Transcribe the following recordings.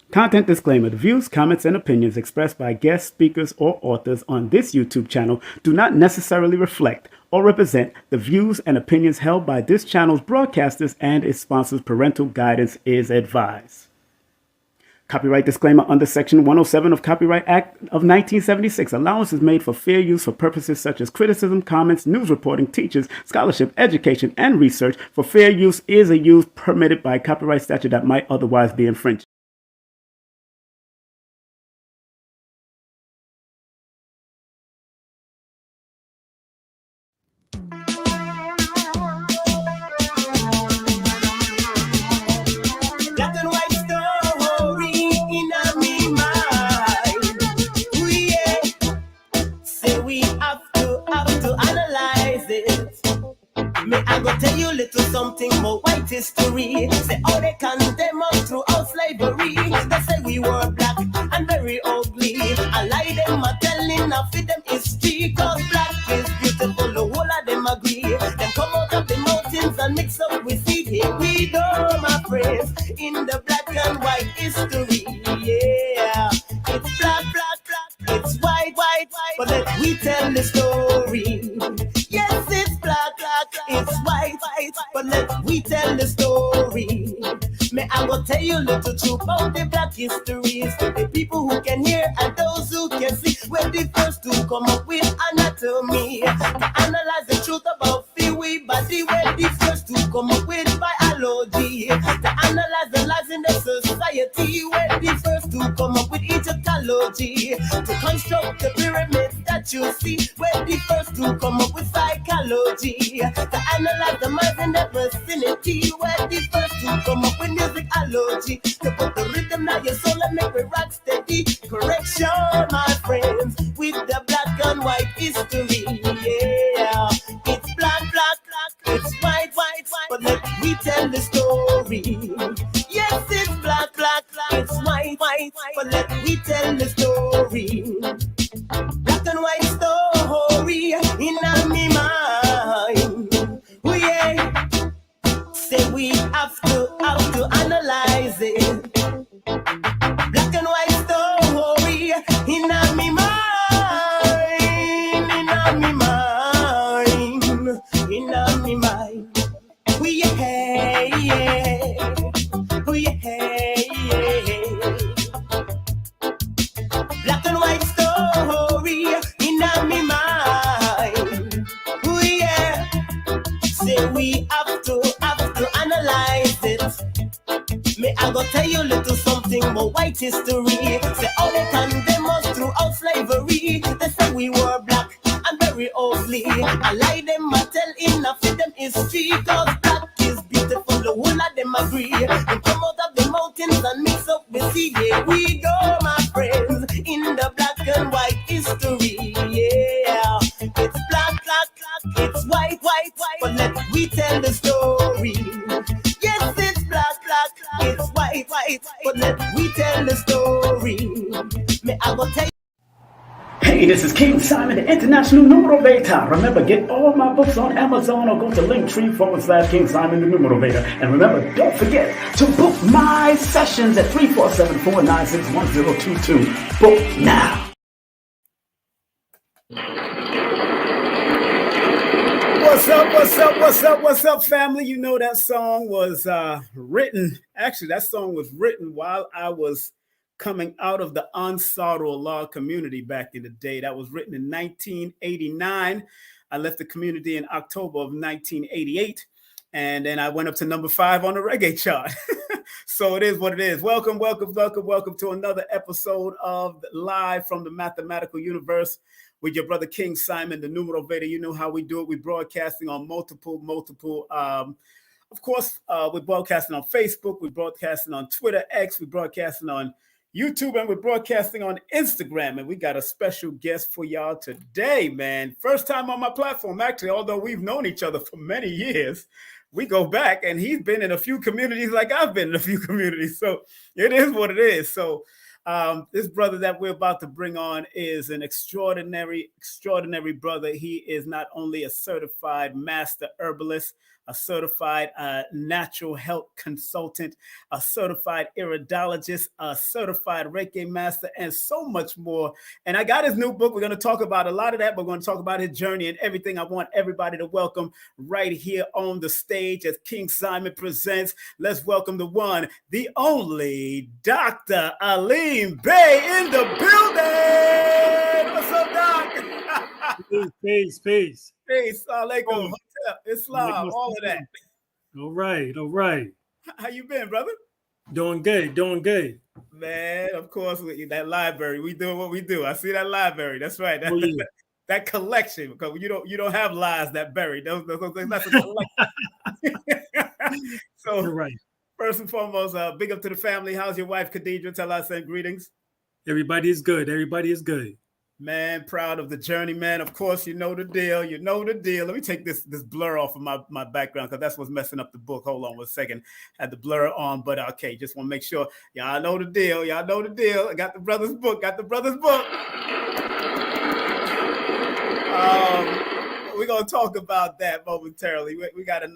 Content disclaimer. The views, comments, and opinions expressed by guest speakers or authors on this YouTube channel do not necessarily reflect or represent the views and opinions held by this channel's broadcasters and its sponsors. Parental guidance is advised. Copyright disclaimer under Section 107 of Copyright Act of 1976. Allowance is made for fair use for purposes such as criticism, comments, news reporting, teachers, scholarship, education, and research. For fair use is a use permitted by copyright statute that might otherwise be infringed. Tell you little something more white history. Say all they condemn us throughout slavery. They say we were black and very ugly. I lie them are telling of them history. Cause black is beautiful, the whole of them agree. Then come out of the mountains and mix up with seed. Here we go, my friends, in the black and white history. Yeah, it's black, black, black, it's white, white, white. But let we tell the story. Yes, it's black, black, it's white, white, but let we tell the story. May I will tell you little truth about the black histories. The people who can hear and those who can see. We're the first to come up with anatomy. To analyze the truth about the way body. We're the first to come up with biology. To analyze the lies in the society. We're the first to come up with Egyptology. To construct the pyramids that you see. We're the first to come up with psychology. To analyze the minds in the vicinity. We're the first to come up with musicology. To put the rhythm on your soul and make it rock steady. Correction, my friends, with the black and white history. Yeah, it's black, black, black, it's white, white, white. But let me tell the story. Yes, it's black, black, black, it's white, white, white. But let me tell the story. Black and white story in my mind. Oh yeah, say we have to analyze it. Black and white story in my mind, in my mind, in my mind. Oh yeah, yeah, oh yeah, yeah. Black and white story in my mind. Oh yeah, say we have to analyze it. May I go tell you little something about white history. Say all they condemn us throughout slavery. They say we were black and very ugly. I lie them, I tell enough of them history. Cause black is beautiful, the whole of them agree. And come out of the mountains and mix up with sea. Here we go, my friends, in the black and white history. Yeah, it's black, black, black, it's white, white, white. But let we tell the story. Yes, it's black, black, it's white, white, but let me tell the story. May I go tell you. Hey, this is King Simon, the International Numerovator. Remember, get all my books on Amazon or go to Linktree/King Simon, the Numerovator. And remember, don't forget to book my sessions at 347-496-1022. Book now. What's up, family? You know that song was written. Actually, that song was written while I was coming out of the Asaru law community back in the day. That was written in 1989. I left the community in October of 1988. And then I went up to number 5 on the reggae chart. So it is what it is. Welcome to another episode of Live from the Mathematical Universe with your brother King Simon, the Numerovator. You know how we do it. We're broadcasting on multiple. Of course, we're broadcasting on Facebook. We're broadcasting on Twitter, X. We're broadcasting on YouTube, and we're broadcasting on Instagram. And we got a special guest for y'all today, man. First time on my platform, actually, although we've known each other for many years. We go back, and he's been in a few communities like I've been in a few communities. So it is what it is. So this brother that we're about to bring on is an extraordinary brother. He is not only a certified master herbalist, a certified natural health consultant, a certified iridologist, a certified Reiki master, and so much more. And I got his new book. We're going to talk about a lot of that, but we're going to talk about his journey and everything. I want everybody to welcome right here on the stage as King Simon presents. Let's welcome the one, the only Dr. Alim Bey in the building. What's up, Doc? Peace. Peace. Alaikum. Islam, all of that. All right. How you been, brother? Doing good. Man, of course, that library. We doing what we do. I see that library. That's right. That collection, because you don't have lies that buried. Those that's a collection. So, you're right. First and foremost, big up to the family. How's your wife, Khadija? Tell her I send greetings. Everybody is good. Man, proud of the journey, man. Of course, you know the deal. Let me take this blur off of my background, because that's what's messing up the book. Hold on one second. Had the blur on, but okay. Just want to make sure y'all know the deal. I got the brother's book. We're gonna talk about that momentarily. We got a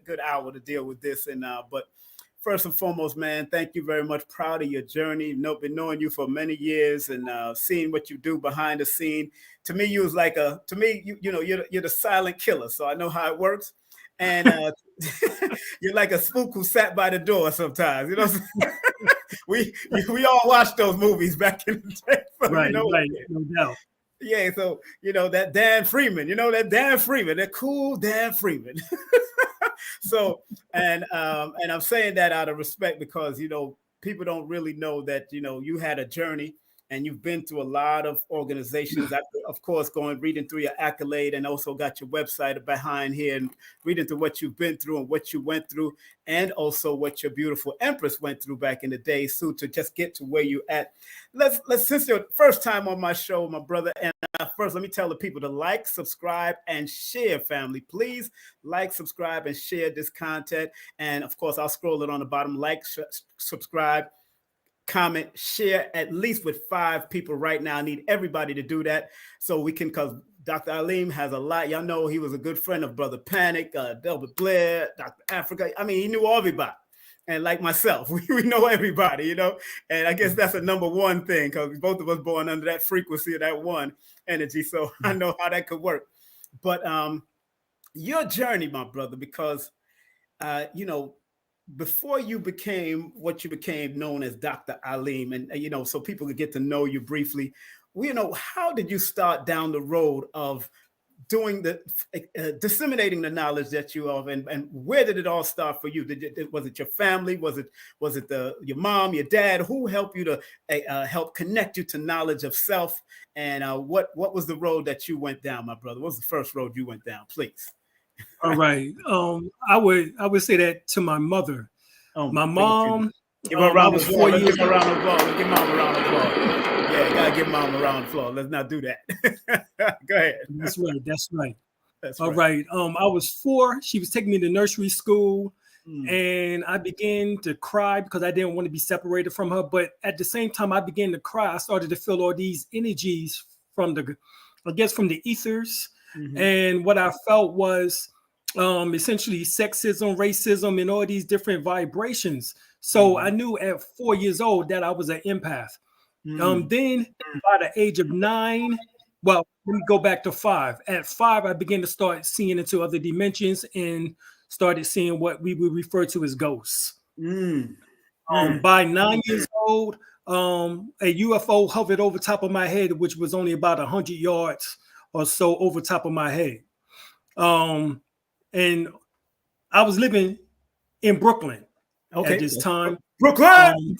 good hour to deal with this, and but. First and foremost, man, thank you very much. Proud of your journey. Been knowing you for many years and seeing what you do behind the scene. To me, you're the silent killer. So I know how it works. And you're like a spook who sat by the door sometimes. You know what I'm saying? we all watched those movies back in the day. Right, no doubt. Yeah, so that Dan Freeman, that cool Dan Freeman. So, and I'm saying that out of respect, because people don't really know that you had a journey and you've been through a lot of organizations. Of course, reading through your accolade, and also got your website behind here and reading through what you've been through and what you went through, and also what your beautiful Empress went through back in the day, so to just get to where you at. Let's since your first time on my show, my brother, and first let me tell the people to like, subscribe, and share, family. Please like, subscribe, and share this content. And of course, I'll scroll it on the bottom. Like, subscribe, comment, share at least with 5 people right now. I need everybody to do that so we can, because Dr. Alim has a lot. Y'all know he was a good friend of Brother Panic, Delbert Blair, Dr. Africa. I mean, he knew everybody. And like myself, we know everybody, and I guess that's a number one thing, because both of us born under that frequency of that one energy. So I know how that could work. But your journey, my brother, because, before you became what you became known as Dr. Alim, and, so people could get to know you briefly, how did you start down the road of doing disseminating the knowledge that you have, and where did it all start for you? Was it your family? Was it your mom, your dad? Who helped you to help connect you to knowledge of self? And what was the road that you went down, my brother? What was the first road you went down, please? All right. I would say that to my mother. My mom. Give her a round of applause. Give her a round of applause. Give mom a round of applause. Yeah, gotta give mom a round of applause. Let's not do that. Go ahead. That's right. All right. I was 4. She was taking me to nursery school, and I began to cry because I didn't want to be separated from her. But at the same time I began to cry, I started to feel all these energies from the ethers. Mm-hmm. And what I felt was essentially sexism, racism, and all these different vibrations. So I knew at 4 years old that I was an empath. Then by the age of 9, well, let me go back to 5. At 5, I began to start seeing into other dimensions and started seeing what we would refer to as ghosts. By 9 years old, a UFO hovered over top of my head, which was only about 100 yards or so over top of my head. And I was living in Brooklyn at this time. Brooklyn!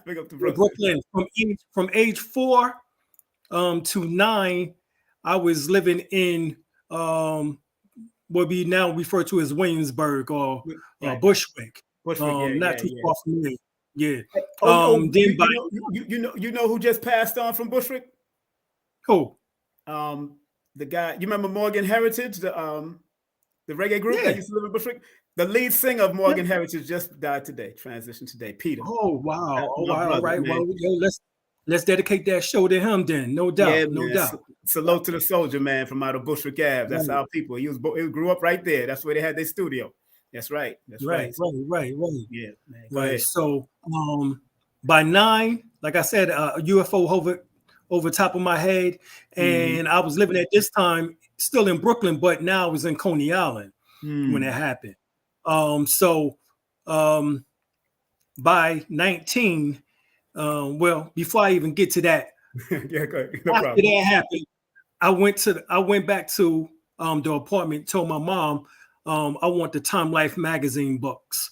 Big up to Brooklyn. From age 4 to 9, I was living in what we now refer to as Williamsburg or Bushwick. Not too far from me. Yeah. You know who just passed on from Bushwick? Who? The guy, you remember Morgan Heritage, the reggae group that used to live in Bushwick? The lead singer of Morgan Heritage just died today, transitioned today, Peter. Oh, wow. All right. Man. Well, let's dedicate that show to him then. No doubt. Salute to the soldier man from out of Bushwick Ave. That's our people. He grew up right there. That's where they had their studio. That's right. That's right. Right. Yeah, man. Right. So by 9, like I said, a UFO over top of my head, and I was living at this time still in Brooklyn, but now I was in Coney Island when it happened. So by 19, well, before I even get to that, yeah, go ahead. No after that happened, I went back to the apartment, told my mom I want the Time Life magazine books.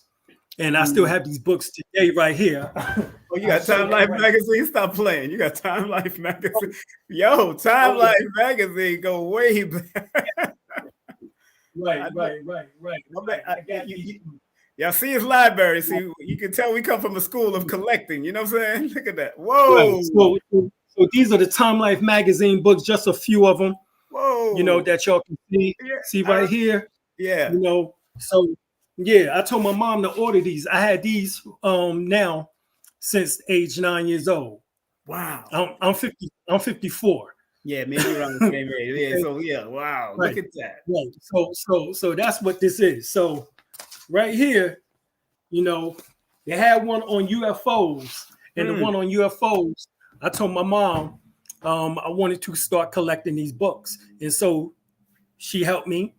And I still have these books today right here. Oh, you got Time Life magazine? Stop playing. You got Time Life magazine. Yo, Time Life magazine go way back. Right. Y'all see his library. See, you can tell we come from a school of collecting. You know what I'm saying? Look at that. Whoa. Right. So these are the Time Life magazine books, just a few of them. Whoa. You know, that y'all can see right here. Yeah. You know, so yeah, I told my mom to order these. I had these now since age 9 years old. Wow. I'm 54. Yeah, maybe around the same age. Yeah. So yeah, wow. Right. Look at that. Right. So that's what this is. So right here, you know, they had one on UFOs, and the one on UFOs, I told my mom I wanted to start collecting these books, and so she helped me.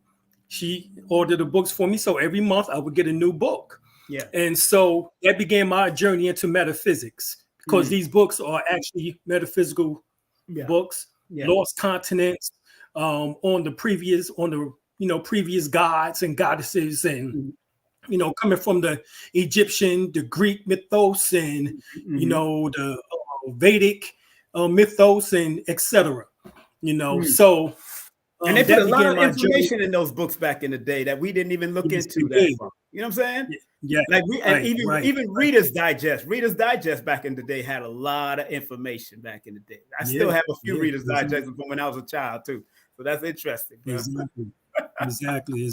She ordered the books for me, so every month I would get a new book. Yeah, and so that began my journey into metaphysics, because these books are actually metaphysical books, lost continents, on the previous gods and goddesses, and you know, coming from the Egyptian, the Greek mythos, and you know, the Vedic mythos, and etc. You know, so. And they put a lot of information in those books back in the day that we didn't even look into that far. You know what I'm saying? Yeah. Like even Reader's Digest. Reader's Digest back in the day had a lot of information back in the day. I still have a few Reader's Digest from when I was a child too. So that's interesting. Exactly.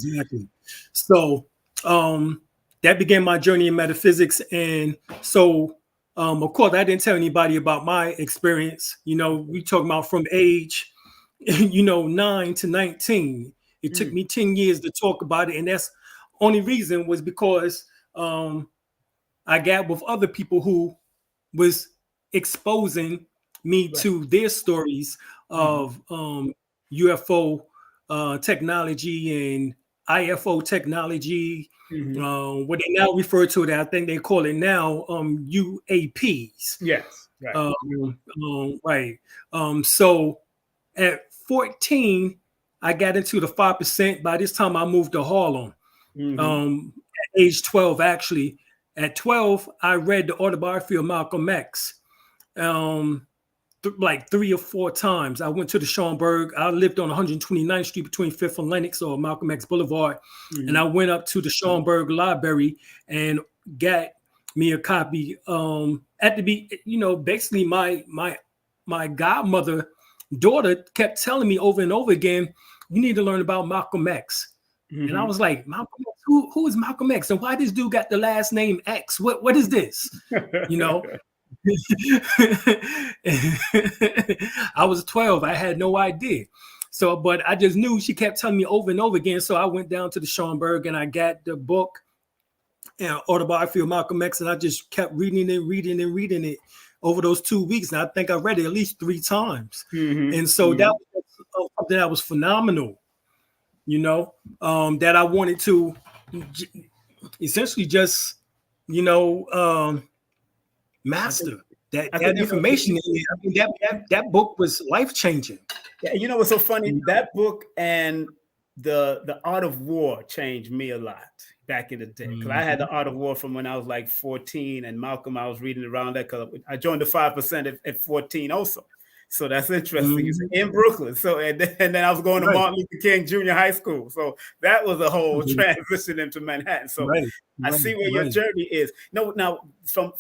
So that began my journey in metaphysics. And so of course I didn't tell anybody about my experience. You know, we talking about from age 9 to 19. It took me 10 years to talk about it, and that's only reason was because I got with other people who was exposing me to their stories of UFO technology and IFO technology, what they now refer to it, I think they call it now UAPs. Yes. Right. So at 14, I got into the 5%. By this time, I moved to Harlem. At age 12, actually. At 12, I read the autobiography of Malcolm X like 3 or 4 times. I went to the Schomburg. I lived on 129th Street between 5th and Lenox, or Malcolm X Boulevard. And I went up to the Schomburg Library and got me a copy. Basically my godmother daughter kept telling me over and over again, you need to learn about Malcolm X. And I was like, Malcolm X? Who is Malcolm X? And why this dude got the last name X? What is this? You know? I was 12. I had no idea. So, but I just knew she kept telling me over and over again. So I went down to the Schomburg and I got the book, autobiography of Malcolm X, and I just kept reading it over those 2 weeks. And I think I read it at least 3 times. And so that was something that was phenomenal, that I wanted to essentially just, master that information. I mean, that book was life-changing. Yeah, what's so funny? That book and the Art of War changed me a lot back in the day, because I had the Art of War from when I was like 14, and Malcolm, I was reading around that because I joined the 5% at 14 also. So that's interesting. It's in Brooklyn. So and then I was going to Martin Luther King Junior High School. So that was a whole transition into Manhattan. So I see where your journey is. No, now from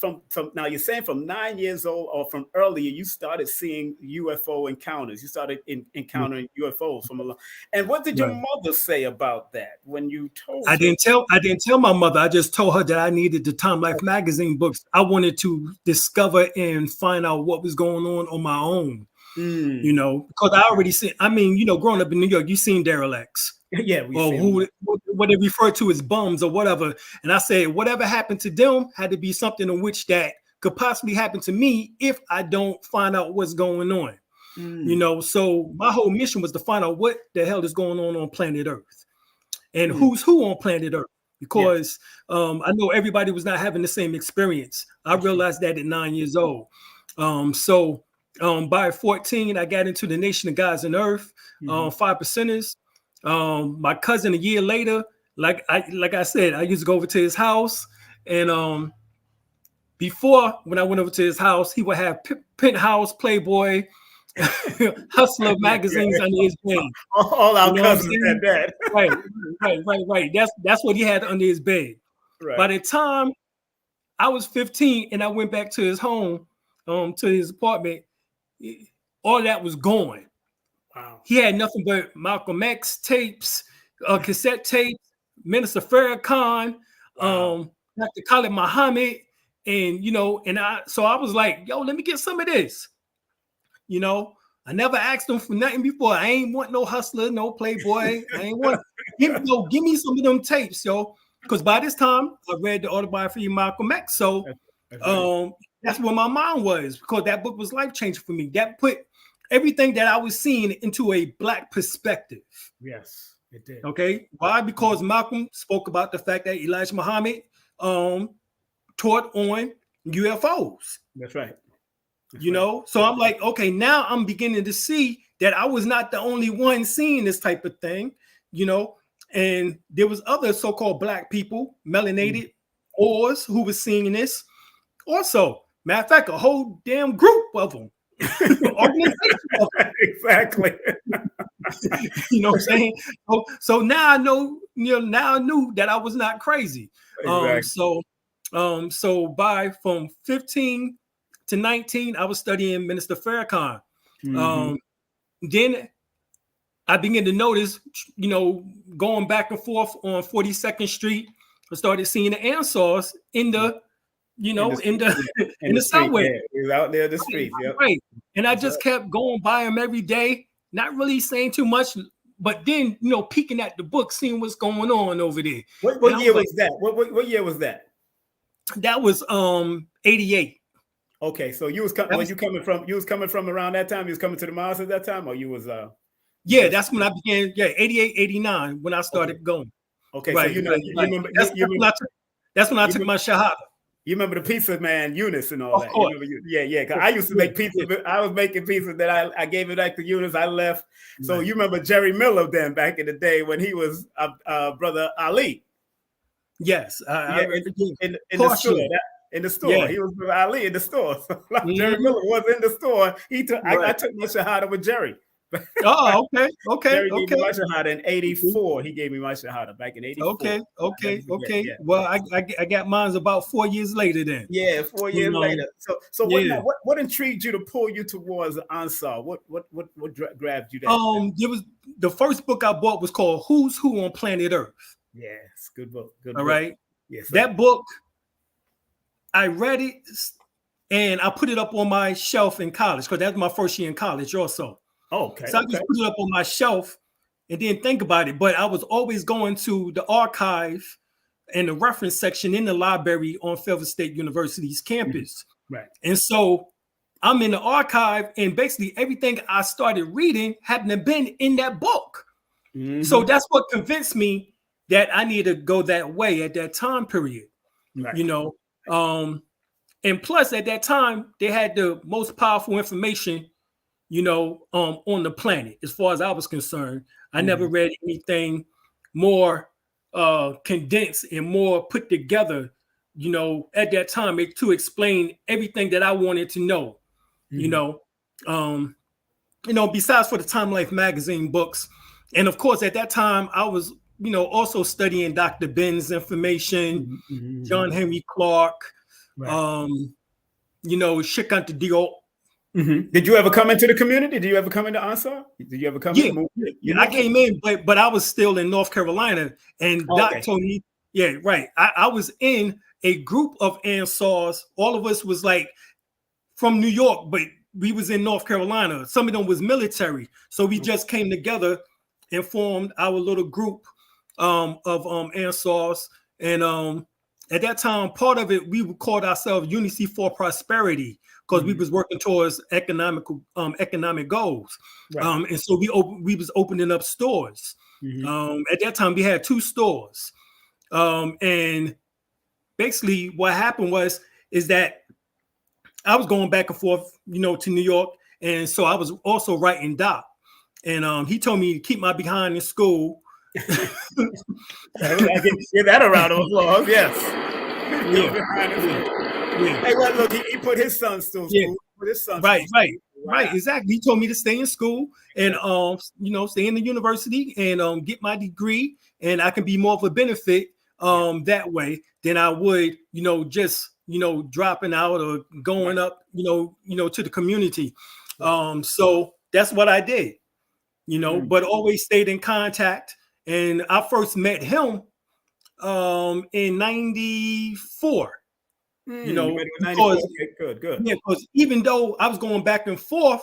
now you're saying from 9 years old or from earlier you started seeing UFO encounters. You started encountering UFOs from a long. And what did your mother say about that when you told her? I didn't tell my mother. I just told her that I needed the Time Life magazine books. I wanted to discover and find out what was going on my own. You know, because I already seen, I mean, you know, growing up in New York, you seen derelicts. Yeah, what they refer to as bums or whatever. And I said, whatever happened to them had to be something in which that could possibly happen to me if I don't find out what's going on. You know, so my whole mission was to find out what the hell is going on planet Earth and who's who on planet Earth. Because I know everybody was not having the same experience. I realized that at 9 years old. So by 14, I got into the Nation of Gods and Earth, 5 percenters. My cousin a year later, like I said, I used to go over to his house, and before when I went over to his house, he would have Penthouse, Playboy, Hustler magazines under his bed. All our cousins had that. Right. That's what he had under his bed. Right. By the time I was 15 and I went back to his home, to his apartment, all that was gone. Wow. He had nothing but Malcolm X tapes, cassette tapes, Minister Farrakhan, Dr. Khalid Muhammad, and you know, so I was like, yo, let me get some of this. You know, I never asked them for nothing before. I ain't want no Hustler, no Playboy. I ain't want give me some of them tapes, yo. Because by this time I read the autobiography of Malcolm X. So that's where my mind was, because that book was life-changing for me. That put everything that I was seeing into a Black perspective. Yes, it did. Okay. Why? Because Malcolm spoke about the fact that Elijah Muhammad taught on UFOs. That's right. You know, so I'm like, okay, now I'm beginning to see that I was not the only one seeing this type of thing, you know, and there was other so-called Black people, melanated Oars, who was seeing this. Also, matter of fact, a whole damn group of them. Exactly. You know what I'm saying? So now I know, you know, now I knew that I was not crazy. Exactly. So from 15 to 19, I was studying Minister Farrakhan. Then I began to notice, you know, going back and forth on 42nd Street, I started seeing the Ansars in the, you know, in the subway. Yeah. He was out there in the street. Right. And I just kept going by him every day, not really saying too much, but then, you know, peeking at the book, seeing what's going on over there. What year was that? What year was that? That was 88. Okay, so you was coming from around that time. You was coming to the miles at that time, or you was yeah, that's when I began. Yeah, 88, 89 when I started going. Okay, right, so you remember that's when I took my Shahada. You remember the pizza man Eunice and all that? Yeah. Cause I used to make pizza. I was making pizza that I gave it back to Eunice. I left. So you remember Jerry Miller then back in the day when he was brother Ali. Yes, in the store. In the store, he was with Ali in the store. So Jerry Miller was in the store. I took my Shahada with Jerry. Oh, okay. Jerry gave me my Shahada in 84. He gave me my Shahada back in 84. Okay. Yeah. Well, I got mine about 4 years later then. Yeah, 4 years later. So what intrigued you to pull you towards the Ansar? What grabbed you there? It was the first book I bought was called Who's Who on Planet Earth. Yes, good book. All right. Yes. That book, I read it and I put it up on my shelf in college because that was my first year in college also. Okay. So I just put it up on my shelf and didn't think about it. But I was always going to the archive and the reference section in the library on Fairfield State University's campus. Right. And so I'm in the archive and basically everything I started reading happened to been in that book. So that's what convinced me that I needed to go that way at that time period. Right. You know, and plus at that time they had the most powerful information, you know, on the planet. As far as I was concerned, I never read anything more condensed and more put together, you know, at that time to explain everything that I wanted to know. You know, besides for the Time Life magazine books, and of course at that time I was, you know, also studying Dr. Ben's information, John Henry Clark, you know, Shikanta Diop. Did you ever come into the community? Did you ever come into Ansar? Did you ever come? Yeah, I came in, but I was still in North Carolina, and Doc told me, I was in a group of Ansars. All of us was like from New York, but we was in North Carolina. Some of them was military. So we just came together and formed our little group of Ansars. And at that time, part of it, we called ourselves Unity for Prosperity, because we was working towards economic goals. Right. And so we was opening up stores. At that time, we had 2 stores. And basically what happened is that I was going back and forth, to New York. And so I was also writing Doc. And he told me to keep my behind in school. I can give that a round of applause. Yes. Hey, well, look, he put his son still school. Put his son right, exactly. He told me to stay in school and stay in the university and get my degree, and I can be more of a benefit that way than I would, just dropping out or going up, to the community. So that's what I did, but always stayed in contact. And I first met him in 94. Because, good. Yeah, because even though I was going back and forth,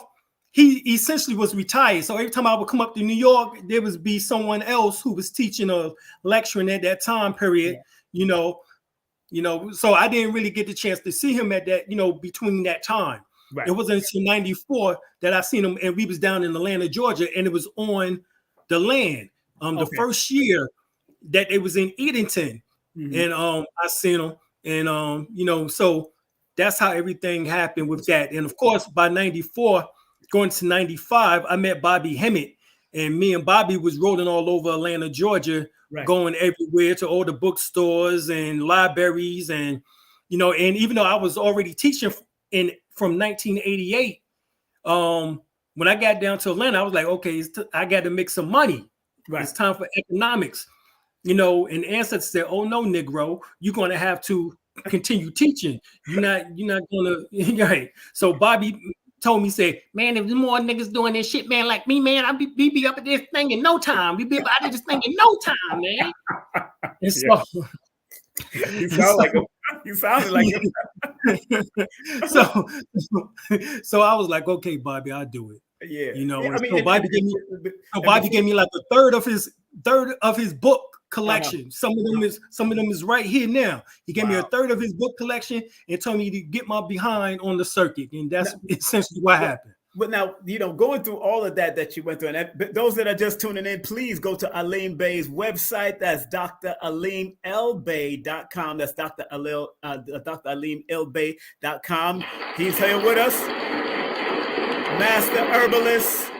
he essentially was retired. So every time I would come up to New York, there would be someone else who was teaching or lecturing at that time period, so I didn't really get the chance to see him at that, between that time. Right. It wasn't until 94 that I seen him, and we was down in Atlanta, Georgia, and it was on the land. The first year that it was in Edenton, and I seen him, and so that's how everything happened with that. And of course, by 94, going to 95, I met Bobby Hemmett, and me and Bobby was rolling all over Atlanta, Georgia, going everywhere to all the bookstores and libraries, and and even though I was already teaching from 1988, when I got down to Atlanta, I was like, okay, I got to make some money. Right. It's time for economics, and the ancestors said, "Oh no, Negro, you're going to have to continue teaching. You're not going to." Right. So Bobby told me, "Say, man, if there's more niggas doing this shit, man, like me, man, I'll be up at this thing in no time. We be up at this thing in no time, man." And so, you sounded like him. So I was like, "Okay, Bobby, I'll do it." Yeah, so Bobby gave me like a third of his book collection. Some of them is right here now. He gave me a third of his book collection and told me to get my behind on the circuit, and that's essentially what happened. But now, going through all of that you went through, and those that are just tuning in, please go to Alim Bey's website. That's dralimlbey.com. That's dralimlbey.com. He's here with us. Master Herbalist,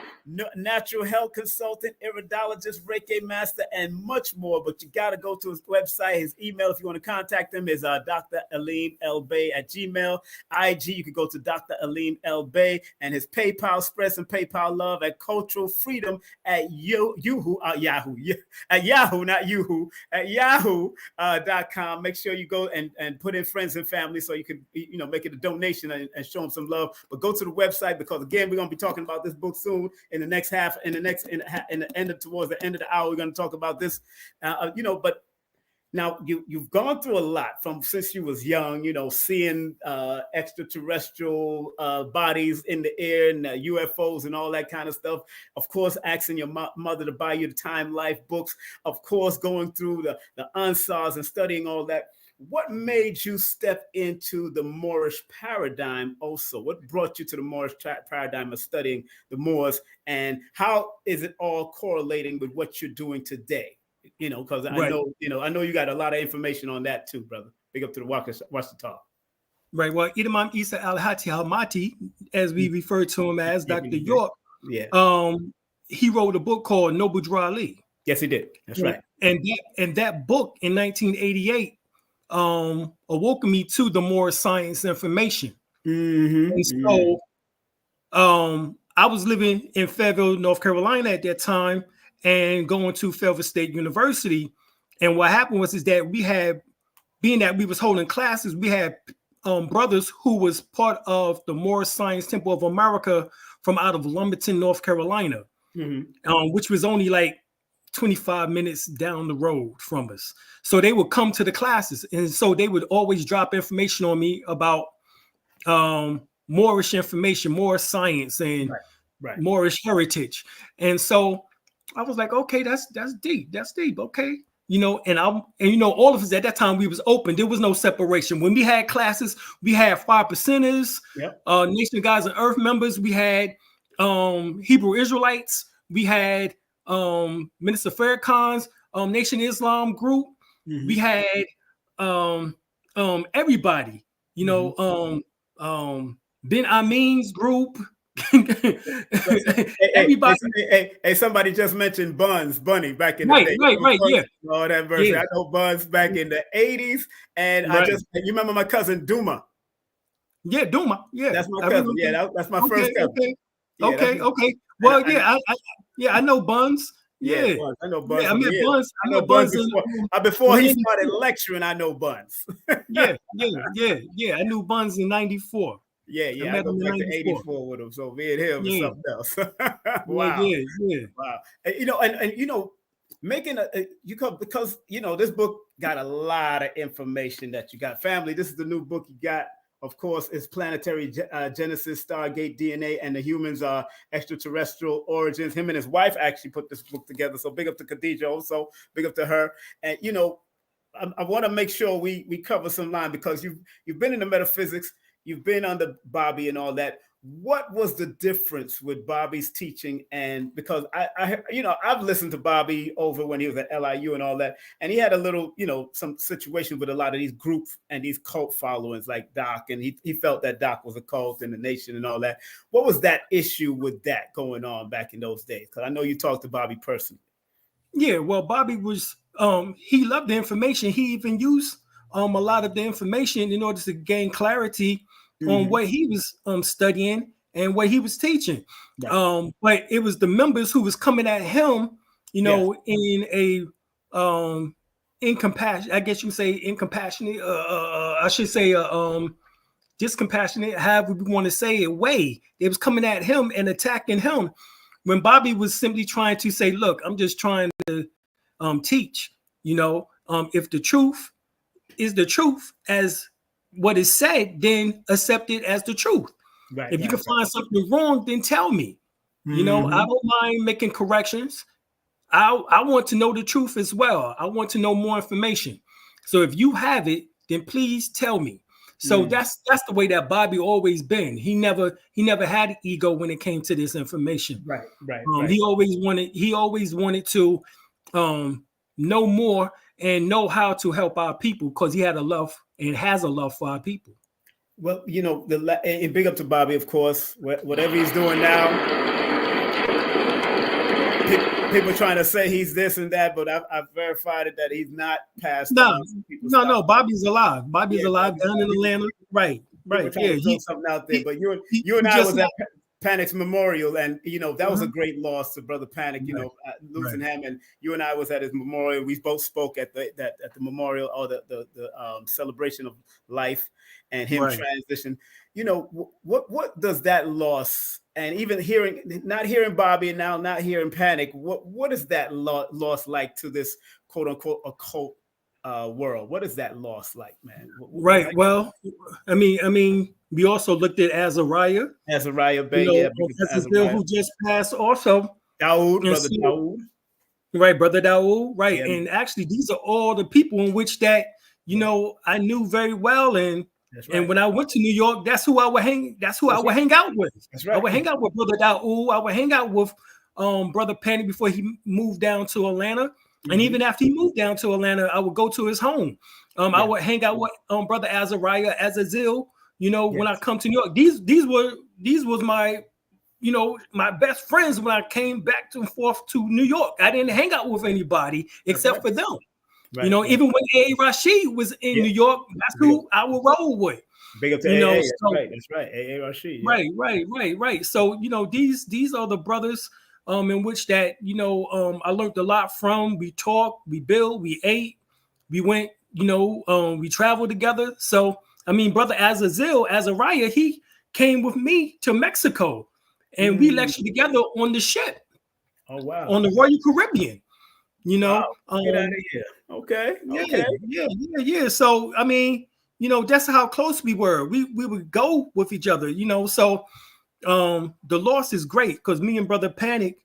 natural health consultant, Iridologist, Reiki master, and much more. But you got to go to his website. His email, if you want to contact him, is Dr. Alim El Bey at Gmail. IG, you can go to Dr. Alim El Bey, and his PayPal, spread some PayPal love at Cultural Freedom at Yahoo, not Yahoo, at Yahoo.com. Make sure you go and put in friends and family so you can, make it a donation and show them some love. But go to the website, because again, we're going to be talking about this book soon. In the next half, towards the end of the hour, we're going to talk about this, but now you've gone through a lot since you was young, seeing extraterrestrial bodies in the air and UFOs and all that kind of stuff. Of course, asking your mother to buy you the Time Life books. Of course, going through the Ansars and studying all that. What made you step into the Moorish paradigm also? What brought you to the Moorish paradigm of studying the Moors, and how is it all correlating with what you're doing today? Because I know you got a lot of information on that too, brother. Big up to the Watch the Talk. Right. Well, Imam Isa Al-Hati Al-Mati, as we refer to him as Dr. York, he wrote a book called Noble Drew Ali. Yes, he did. That's right. And that book in 1988 awoke me to the more science information. And so I was living in Fayetteville, North Carolina at that time, and going to Fayetteville State University. And what happened was that we had, being that we was holding classes, we had brothers who was part of the Moorish Science Temple of America from out of Lumberton, North Carolina, which was only like 25 minutes down the road from us. So they would come to the classes, and so they would always drop information on me about Moorish information, Moorish science, and Moorish heritage. And so I was like, okay, that's deep. That's deep. Okay. You know, and all of us at that time, we was open. There was no separation. When we had classes, we had 5%ers, Nation of Gods and Earth members. We had Hebrew Israelites. We had Minister Farrakhan's Nation Islam group. We had everybody, you know, Ben Amin's group. Everybody. Hey, somebody just mentioned Bunny back in the day. All that verse. I know Buns back in the 80s, and you remember my cousin Duma? Yeah, Duma. Yeah, that's my cousin. Yeah, that's my first cousin. Okay. Well, I know Buns. Yeah, I know Buns. I met Buns. I know Buns before he started lecturing. I know Buns. I knew Buns in '94. I go back to 84 with him. So me and him is something else. Wow. Wow. You know, and you know, making because you know, this book got a lot of information that you got. Family, this is the new book you got. Of course, it's Planetary Genesis, Stargate DNA, and the humans are extraterrestrial origins. Him and his wife actually put this book together. So big up to Khadija also, big up to her. And you know, I want to make sure we cover some line because you've been in the metaphysics. You've been under Bobby and all that. What was the difference with Bobby's teaching? And because I've listened to Bobby over when he was at LIU and all that, and he had a little, you know, some situation with a lot of these groups and these cult followings like Doc, and he felt that Doc was a cult in the nation and all that. What was that issue with that going on back in those days? Because I know you talked to Bobby personally. Yeah, well, Bobby was he loved the information. He even used a lot of the information in order to gain clarity on what he was studying and what he was teaching. Right. But it was the members who was coming at him, you know, in a incompassionate, I guess you say incompassionate, I should say discompassionate, however we want to say it, way. They was coming at him and attacking him when Bobby was simply trying to say, look, I'm just trying to teach, you know, if the truth is the truth as what is said, then accept it as the truth. Right, if you can find something wrong, then tell me. You know, I don't mind making corrections. I want to know the truth as well. I want to know more information. So if you have it, then please tell me. So that's the way that Bobby always been. He never had an ego when it came to this information. Right. He always wanted to know more and know how to help our people because he had a love and has a love for our people. Well, you know, and big up to Bobby, of course, whatever he's doing now. People trying to say he's this and that, but I've verified it that he's not passed. No, Bobby's alive. Bobby's alive down in Atlanta. Right. Yeah, he's something out there. But you and I was at Panic's memorial, and you know that was a great loss to Brother Panic. You know, losing him, and you and I was at his memorial. We both spoke at the memorial or the celebration of life and him transition. You know, what does that loss, and even not hearing Bobby and now not hearing Panic, what is that loss like to this quote unquote occult world? What is that loss like, man? Well, I mean, we also looked at Azariah Bey, who just passed also. Brother Dawood. Right, Brother Dawood. Right. Yeah. And actually, these are all the people in which that, you know, I knew very well. And when I went to New York, that's who I would hang out with. That's right. I would hang out with Brother Dawood. I would hang out with Brother Panic before he moved down to Atlanta. And even after he moved down to Atlanta, I would go to his home. I would hang out with Brother Azariah, Azazel. You know, when I come to New York, these was my, you know, my best friends when I came back and forth to New York. I didn't hang out with anybody except for them. Right. You know, even when A.A. Rashid was in New York, that's who I would roll with. Big up to A.A. That's right. A.A. Rashid. Yeah. Right. So, you know, these are the brothers in which that, you know, I learned a lot from. We talked, we built, we ate, we went, you know, we traveled together. So, I mean, Brother Azariah, he came with me to Mexico and we lectured together on the ship. Oh, wow. On the Royal Caribbean, you know. Wow. Get out of here. Okay. Yeah. So, I mean, that's how close we were. We would go with each other, So the loss is great because me and Brother Panic,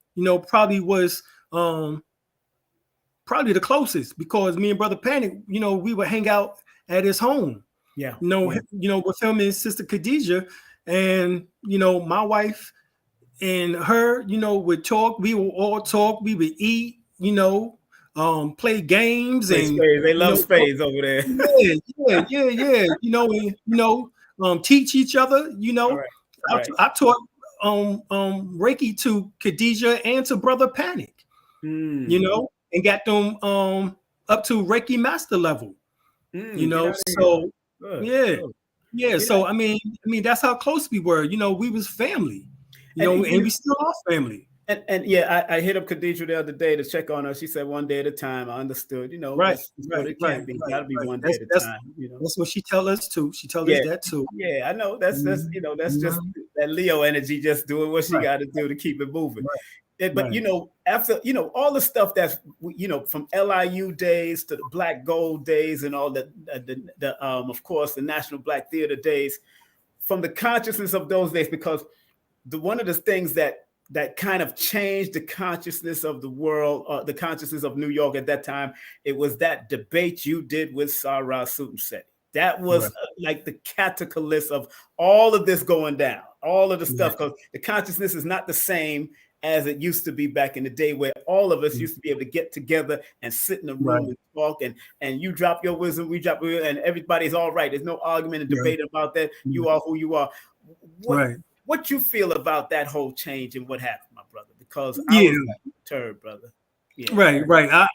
probably was probably the closest, because me and Brother Panic, we would hang out at his home. Yeah. With him and Sister Khadijah, and my wife and her, would talk. We would all talk. We would eat. Play games and spades. They love spades over there. Teach each other. Right. I taught Reiki to Khadijah and to Brother Panic. And got them up to Reiki master level. So good. So I mean, that's how close we were. We was family. And we still are family. And I hit up Khadijah the other day to check on her. She said one day at a time. I understood, right. It can't be. Gotta be one day at a time. That's what she tells us too. She tells us that too. Yeah, I know. That's just that Leo energy, just doing what she got to do to keep it moving. Right. But after all the stuff that's from LIU days to the Black Gold days and all the of course the National Black Theater days, from the consciousness of those days, because one of the things that kind of changed the consciousness of the world, the consciousness of New York at that time, it was that debate you did with Sarah Sutton-Seti. That was like the catalyst of all of this going down, all of the stuff, because the consciousness is not the same as it used to be back in the day, where all of us used to be able to get together and sit in a room and talk, and you drop your wisdom, we drop, and everybody's all right. There's no argument and debate about that. You are who you are. What you feel about that whole change and what happened, my brother? Because I was perturbed, brother. Yeah. Right.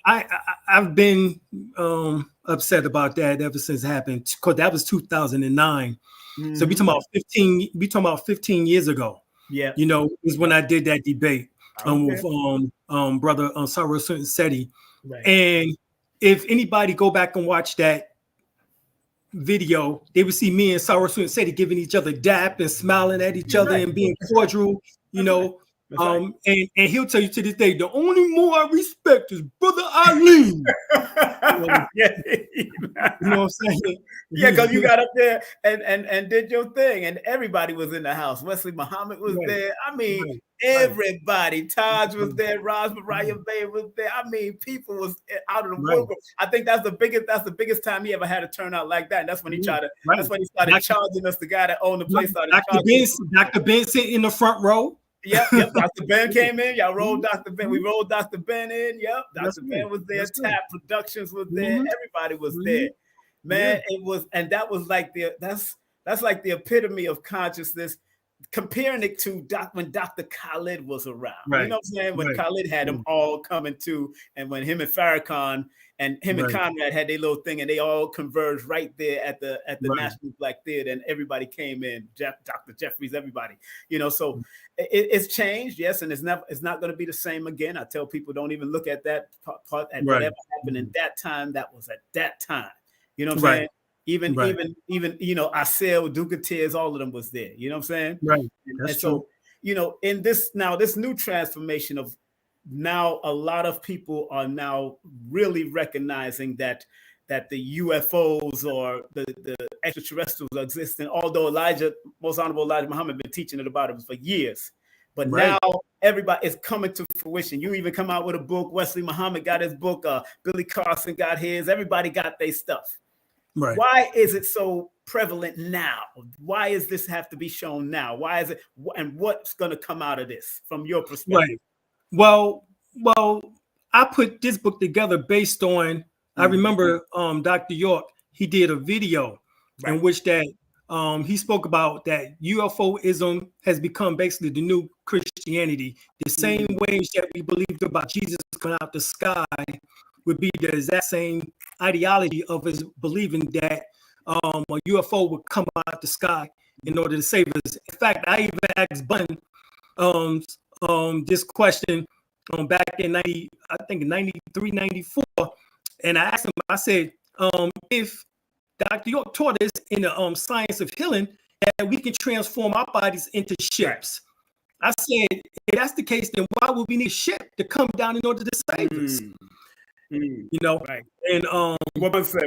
I've been upset about that ever since it happened, because that was 2009. So we talking about 15 years ago. Yeah. Is when I did that debate with Brother Sarah Sutton-Seti. Right. And if anybody go back and watch that video, they would see me and Sarah Sutton-Seti giving each other dap and smiling at each other and being cordial, and he'll tell you to this day, the only more I respect is Brother Alim. You know what I'm saying? Yeah, because you got up there and did your thing, and everybody was in the house. Wesley Muhammad was there. I mean, everybody. Taj was there. Raj Mariah Bey was there. I mean, people was out of the world. I think that's the biggest time he ever had a turnout like that. And that's when he tried to. That's when he started charging us. The guy that owned the place started charging. Dr. Ben sitting in the front row. Yep. Dr. Ben came in. Y'all rolled Dr. Ben. We rolled Dr. Ben in. Yep. Dr. Ben was there. Tap Productions was there. Everybody was there. Man, it was, and that was like that's like the epitome of consciousness. Comparing it to when Dr. Khalid was around. You know what I'm saying? When Khalid had them all coming to, and when him and Farrakhan and him and Conrad had their little thing, and they all converged right there at the National Black Theater, and everybody came in, Dr. Jeffries, everybody. So it's changed, yes, and it's not going to be the same again. I tell people, don't even look at that part at whatever happened in that time. That was at that time. You know what I'm saying? Even Asel, Duca Tears, all of them was there. You know what I'm saying? Right. And so, in this new transformation of now, a lot of people are now really recognizing that the UFOs or the extraterrestrials are existing, although Most Honorable Elijah Muhammad, been teaching about it for years. But now everybody is coming to fruition. You even come out with a book. Wesley Muhammad got his book. Billy Carson got his. Everybody got their stuff. Right. Why is it so prevalent now? Why does this have to be shown now? Why is it? And what's going to come out of this from your perspective? Right. Well, I put this book together based on. I remember Dr. York. He did a video in which that he spoke about that UFOism has become basically the new Christianity. The same ways that we believed about Jesus coming out the sky would be the exact same ideology of his believing that a UFO would come out the sky in order to save us. In fact, I even asked Bun this question back in 93, 94, and I asked him, I said, if Dr. York taught us in the science of healing that we can transform our bodies into ships. I said, if that's the case, then why would we need a ship to come down in order to save us? And what one said.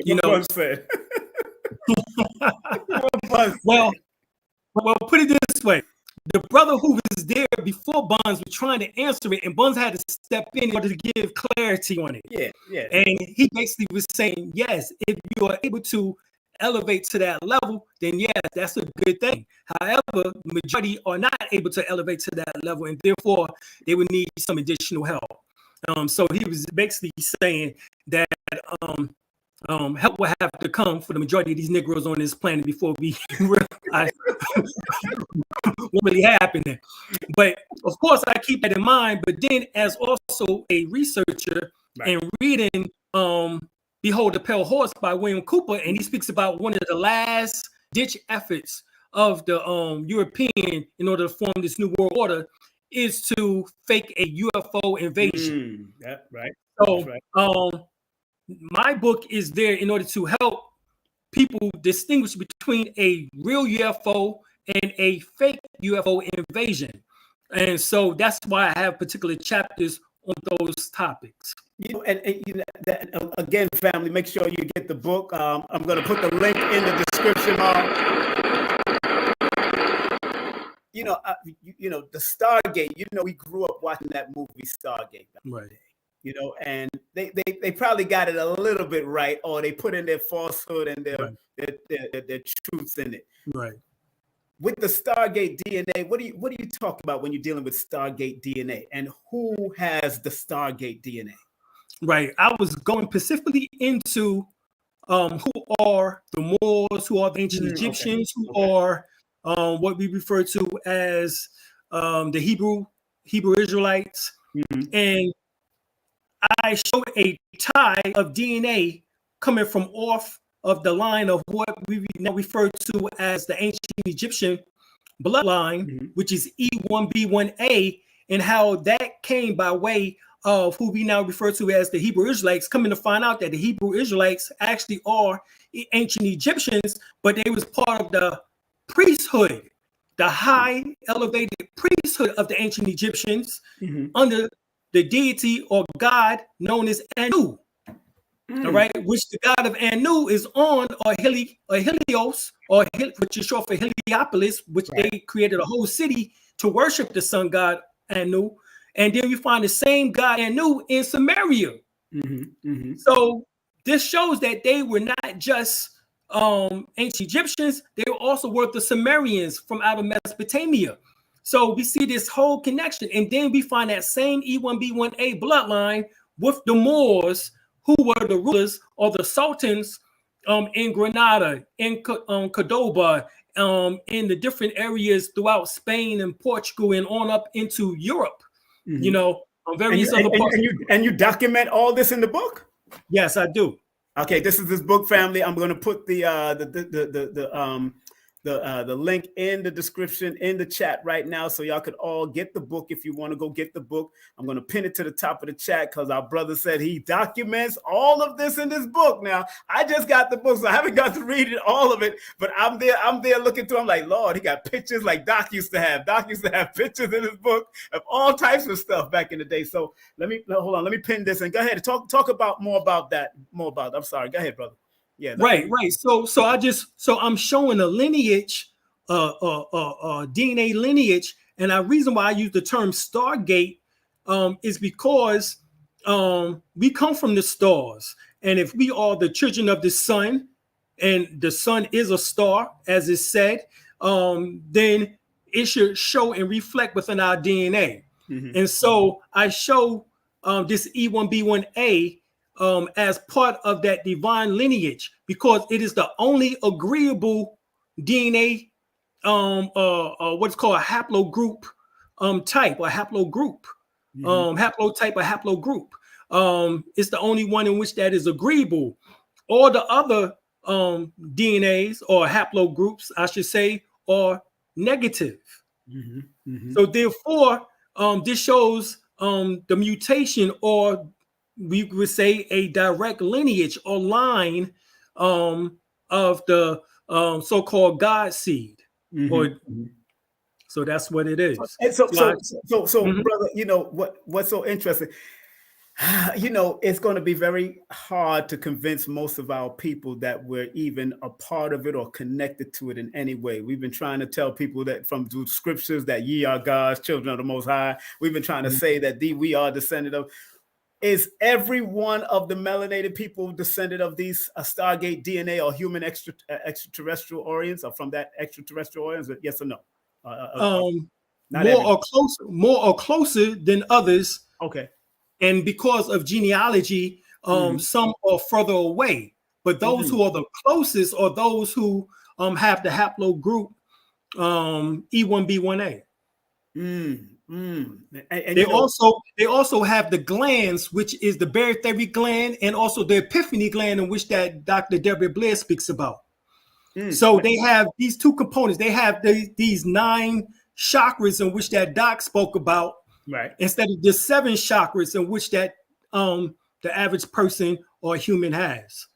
Well, put it this way. The brother who was there before Buns was trying to answer it, and Buns had to step in order to give clarity on it. Yeah. And he basically was saying, yes, if you are able to elevate to that level, then yes, that's a good thing. However, majority are not able to elevate to that level, and therefore they would need some additional help. So he was basically saying that help will have to come for the majority of these Negroes on this planet before we realize what really happened. But of course, I keep that in mind. But then, as also a researcher and reading Behold the Pale Horse by William Cooper, and he speaks about one of the last ditch efforts of the European in order to form this new world order is to fake a UFO invasion. Right. So my book is there in order to help people distinguish between a real UFO and a fake UFO invasion. And so that's why I have particular chapters on those topics. Again, family, make sure you get the book. I'm going to put the link in the description. The Stargate. We grew up watching that movie Stargate. Right. And they probably got it a little bit right, or they put in their falsehood and their truths in it. Right. With the Stargate DNA, what do you talk about when you're dealing with Stargate DNA, and who has the Stargate DNA? Right. I was going specifically into who are the Moors, who are the ancient Egyptians, who are what we refer to as the Hebrew Israelites, and I show a tie of DNA coming from off of the line of what we now refer to as the ancient Egyptian bloodline, which is E1B1A, and how that came by way of who we now refer to as the Hebrew Israelites, coming to find out that the Hebrew Israelites actually are ancient Egyptians, but they was part of the priesthood, the high elevated priesthood of the ancient Egyptians under the deity or god known as Anu. All right, which the god of Anu is on, or Helios, which is short for Heliopolis, which they created a whole city to worship the sun god Anu. And then we find the same god Anu in Samaria. So this shows that they were not just ancient Egyptians, they were also the Sumerians from out of Mesopotamia. So we see this whole connection. And then we find that same E1B1A bloodline with the Moors, who were the rulers or the sultans in Granada, in Cordoba, in the different areas throughout Spain and Portugal and on up into Europe. On various other parts. And you document all this in the book? Yes, I do. Okay, this is this book, family. I'm going to put the link in the description in the chat right now, so y'all could all get the book if you want to go get the book. I'm going to pin it to the top of the chat because our brother said he documents all of this in this book. Now, I just got the book, so I haven't got to read it, all of it, but I'm there looking through. I'm like, Lord, he got pictures like Doc used to have. Doc used to have pictures in his book of all types of stuff back in the day. So hold on, let me pin this and go ahead and talk about more about that. I'm sorry. Go ahead, brother. Yeah. Right. So I'm showing a lineage, DNA lineage, and the reason why I use the term Stargate is because we come from the stars, and if we are the children of the sun, and the sun is a star, as is said, then it should show and reflect within our DNA. And so I show this E1B1A. As part of that divine lineage, because it is the only agreeable DNA, what's called a haplogroup type, or haplogroup, haplotype or haplogroup. It's the only one in which that is agreeable. All the other DNAs or haplogroups, I should say, are negative. So therefore, this shows the mutation, or we would say a direct lineage or line of the so-called God seed. So that's what it is. And so brother, what's so interesting? You know, it's going to be very hard to convince most of our people that we're even a part of it or connected to it in any way. We've been trying to tell people that from the scriptures that ye are God's children of the Most High. We've been trying to say that we are descended of. Is every one of the melanated people descended of these Stargate DNA or human extraterrestrial Orients, or from that extraterrestrial Orients? Yes or no? More or closer than others. Okay. And because of genealogy, some are further away. But those who are the closest are those who have the haplogroup E1B1A. And they also have the glands, which is the barytheric gland, and also the epiphany gland, in which that Dr. Deborah Blair speaks about. So they have these two components. They have these 9 chakras in which that doc spoke about, right? Instead of the 7 chakras in which that the average person or human has.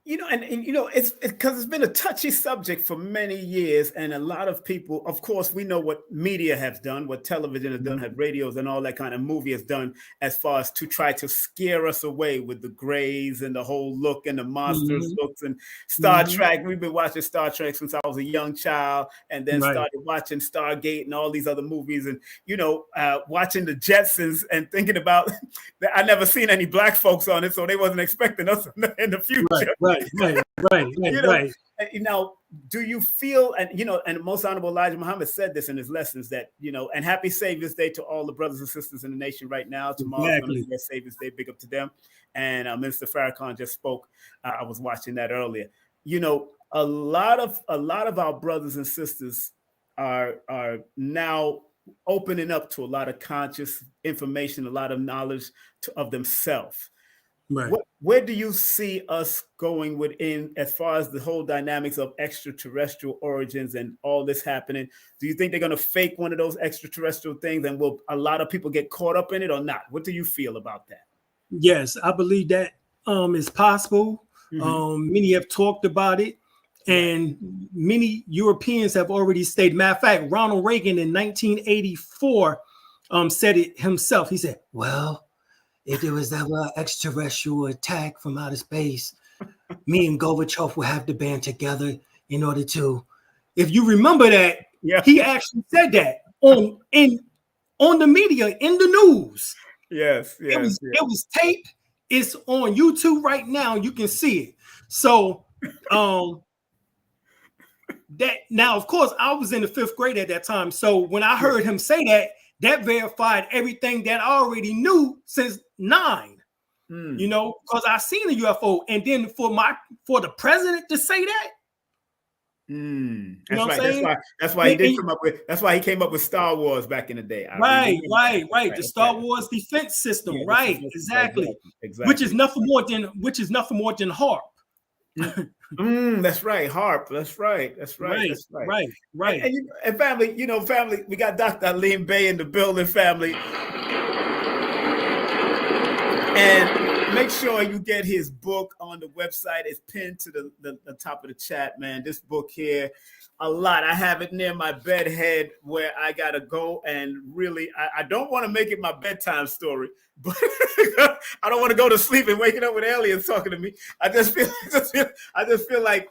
You know, and you know, it's because it's been a touchy subject for many years, and a lot of people, of course, we know what media has done, what television has done, have radios and all that kind of movie has done, as far as to try to scare us away with the grays and the whole look and the monsters looks and Star Trek. We've been watching Star Trek since I was a young child, and then started watching Stargate and all these other movies, and you know, watching the Jetsons and thinking about that I never seen any black folks on it, so they wasn't expecting us in the future. Right. Right. Now, do you feel, and you know, and Most Honorable Elijah Muhammad said this in his lessons, that, you know, and happy Savior's Day to all the brothers and sisters in the nation right now. Tomorrow's going to be their Savior's Day. Big up to them. And Minister Farrakhan just spoke. I was watching that earlier. You know, a lot of our brothers and sisters are now opening up to a lot of conscious information, a lot of knowledge of themselves. Right. Where do you see us going within, as far as the whole dynamics of extraterrestrial origins and all this happening? Do you think they're going to fake one of those extraterrestrial things, and will a lot of people get caught up in it or not? What do you feel about that? Yes, I believe that is possible. Many have talked about it, and many Europeans have already stated. Matter of fact, Ronald Reagan in 1984 said it himself. He said, well, if there was ever extraterrestrial attack from outer space, me and Gorbachev will have to band together in order to. If you remember that, he actually said that on the media, in the news. Yes. It was taped. It's on YouTube right now. You can see it. So that now, of course, I was in the 5th grade at that time. So when I heard him say that, that verified everything that I already knew since 9. You know, because I seen a UFO, and then for the president to say that. That's right. That's why he did come up with. That's why he came up with Star Wars back in the day. Right. The Star Wars defense system. Exactly. Which is nothing more than HARP. That's right, HARP. That's right. And family, we got Dr. Alim Bey in the building, family. And make sure you get his book on the website. It's pinned to the top of the chat, man. This book here, a lot. I have it near my bed head where I gotta go, and really, I don't want to make it my bedtime story, but I don't want to go to sleep and waking up with aliens talking to me. I just feel like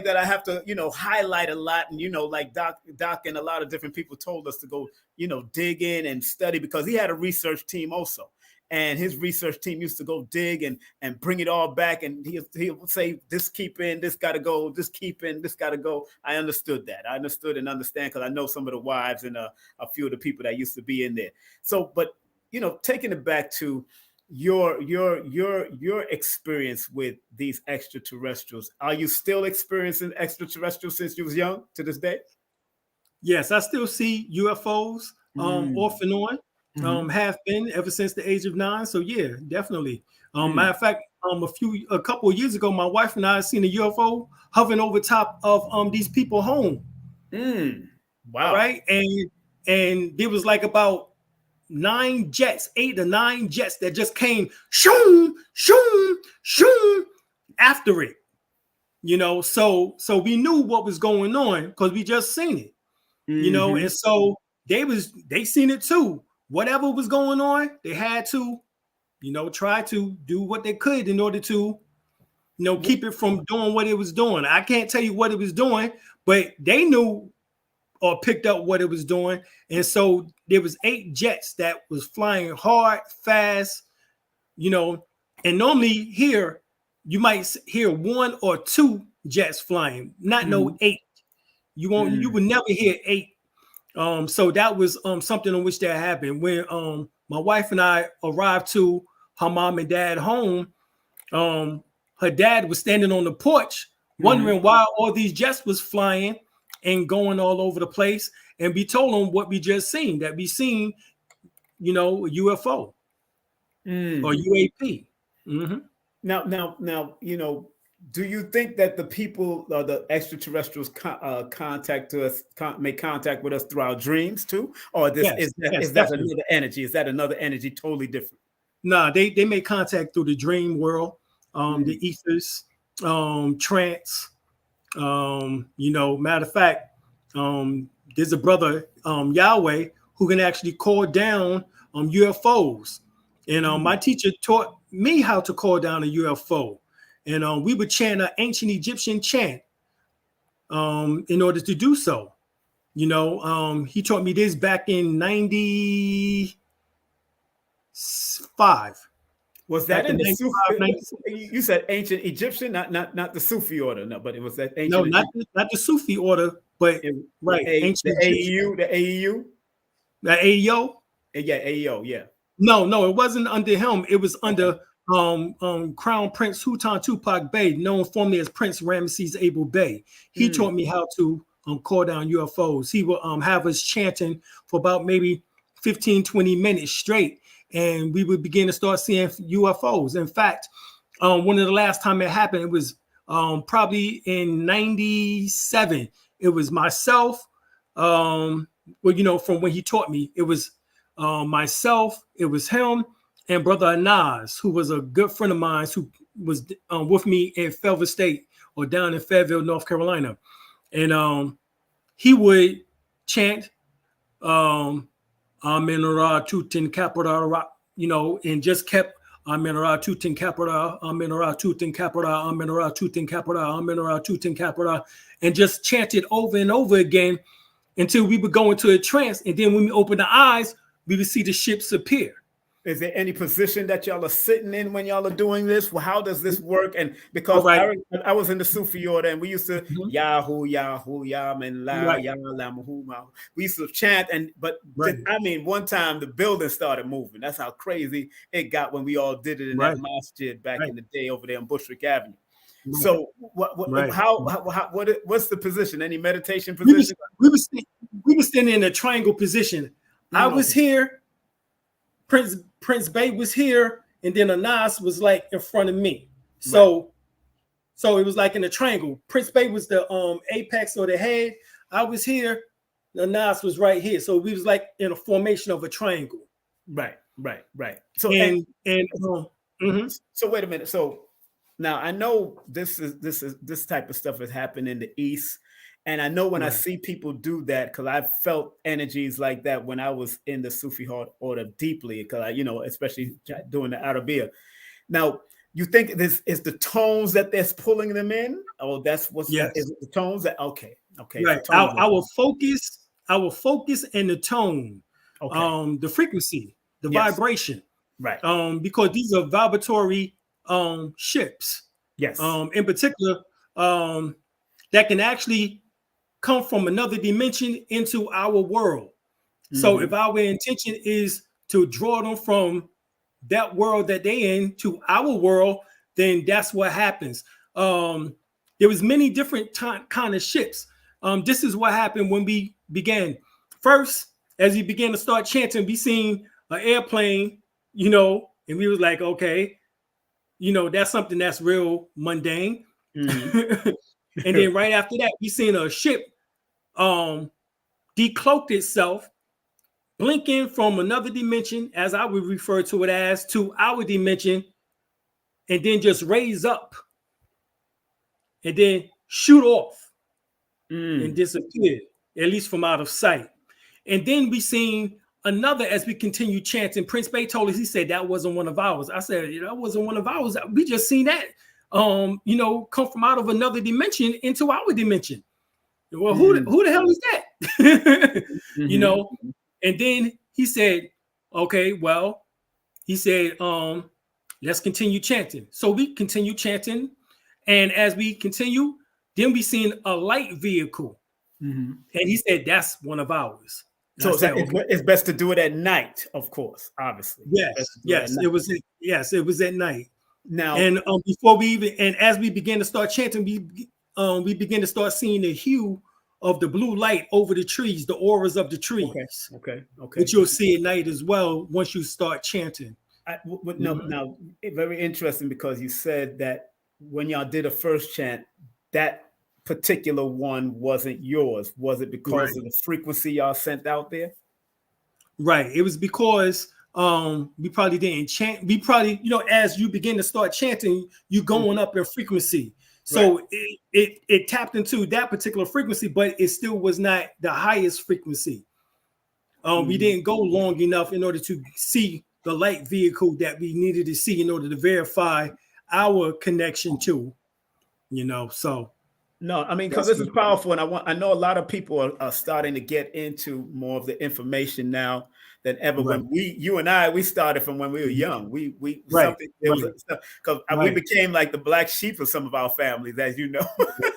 that I have to, you know, highlight a lot, and you know, like Doc and a lot of different people told us to go, you know, dig in and study, because he had a research team also. And his research team used to go dig and bring it all back. And he'll say, this keep in, this got to go, this keep in, this got to go. I understood that. I understood and understand, because I know some of the wives and a few of the people that used to be in there. So, but, you know, taking it back to your experience with these extraterrestrials, are you still experiencing extraterrestrials since you was young to this day? Yes, I still see UFOs off and on. Have been ever since the age of 9. So yeah, definitely. Matter of fact, a couple of years ago, my wife and I seen a UFO hovering over top of these people's home. Wow. Right. And there was like about 8 or 9 jets that just came shoom after it. You know, so we knew what was going on because we just seen it. You know, and so they seen it too. Whatever was going on, they had to tried to do what they could in order to, keep it from doing what it was doing. I can't tell you what it was doing, but they knew or picked up what it was doing. And so there was 8 jets that was flying hard, fast, and normally here you might hear 1 or 2 jets flying, not no 8. You would never hear 8. So that was something on which that happened. When my wife and I arrived to her mom and dad home, her dad was standing on the porch wondering why all these jets was flying and going all over the place. And we told him what we just seen, that we seen, a UFO or UAP. Now, do you think that the people, the extraterrestrials, make contact with us through our dreams too, or is that another energy? Is that another energy totally different? No, they make contact through the dream world, the ethers, trance. Matter of fact, there's a brother, Yahweh, who can actually call down UFOs, and my teacher taught me how to call down a UFO. And we would chant an ancient Egyptian chant in order to do so. He taught me this back in 95. Was that in the Sufi? You said ancient Egyptian, not the Sufi order, no, but it was that ancient. No, not the Sufi order, but ancient the AEU, the AEO. Yeah, AEO, yeah. No, it wasn't under him. It was under Crown Prince Sultan Tupac Bey, known formerly as Prince Ramesses Abel Bey. He taught me how to call down UFOs. He would have us chanting for about maybe 15, 20 minutes straight, and we would begin to start seeing UFOs. In fact, one of the last time it happened, it was probably in 97. It was myself, from when he taught me, it was myself, it was him, and Brother Anaz, who was a good friend of mine, who was with me in Fayetteville State, or down in Fayetteville, North Carolina. And he would chant, Amen Ra Tutin Capora, and just kept Amen Ra Tutin Capora, Amen Ra Tutin Capora, Amen Ra Tutin Capora, Amen Ra Tutin Capora, and just chanted over and over again until we would go into a trance. And then when we opened the eyes, we would see the ships appear. Is there any position that y'all are sitting in when y'all are doing this? Well, how does this work? And because I was in the Sufi order, and we used to Yahoo, Yahoo, Yaman, La, Yamahu. We used to chant, one time the building started moving. That's how crazy it got when we all did it in that masjid back in the day over there on Bushwick Avenue. So what's the position? Any meditation position? We were standing in a triangle position. I was here. Prince Bey was here, and then Anas was like in front of me. So it was like in a triangle. Prince Bey was the apex or the head. I was here. Anas was right here. So we was like in a formation of a triangle. Right. So so wait a minute. So now I know this type of stuff has happened in the East. And I know when I see people do that, because I've felt energies like that when I was in the Sufi order deeply, because especially doing the Arabiya. Now, you think this is the tones that that's pulling them in? Oh, that's what's is it the tones that okay. Right. Our focus and the tone, the frequency, the vibration. Right. Because these are vibratory ships. Yes. In particular, that can actually come from another dimension into our world. So if our intention is to draw them from that world that they in to our world, then that's what happens. There was many different kind of ships. This is what happened when we began. First, as we began to start chanting, we seen an airplane, and we was like, okay, that's something that's real mundane. And then right after that, we seen a ship decloaked itself, blinking from another dimension, as I would refer to it as, to our dimension, and then just raise up and then shoot off and disappear, at least from out of sight. And then we seen another, as we continue chanting, Prince Bey told us, he said that wasn't one of ours. I said, that wasn't one of ours. We just seen that, come from out of another dimension into our dimension. Well, who the hell is that? And then he said, okay, well, he said, let's continue chanting. So we continue chanting. And as we continue, then we seen a light vehicle. And he said, that's one of ours. So it's best to do it at night, of course, obviously. Yes, it was at night. Now, and as we begin to start chanting, we begin to start seeing the hue of the blue light over the trees, the auras of the trees. Okay. Which you'll see at night as well once you start chanting. Now, very interesting, because you said that when y'all did a first chant, that particular one wasn't yours. Was it because of the frequency y'all sent out there? Right. It was because we probably didn't chant. We probably, as you begin to start chanting, you're going up in frequency. So it tapped into that particular frequency, but it still was not the highest frequency. We didn't go long enough in order to see the light vehicle that we needed to see in order to verify our connection to, so. No, I mean, because this is powerful, and I know a lot of people are starting to get into more of the information now than ever. When you and I started from when we were young. We became like the black sheep of some of our families, as you know.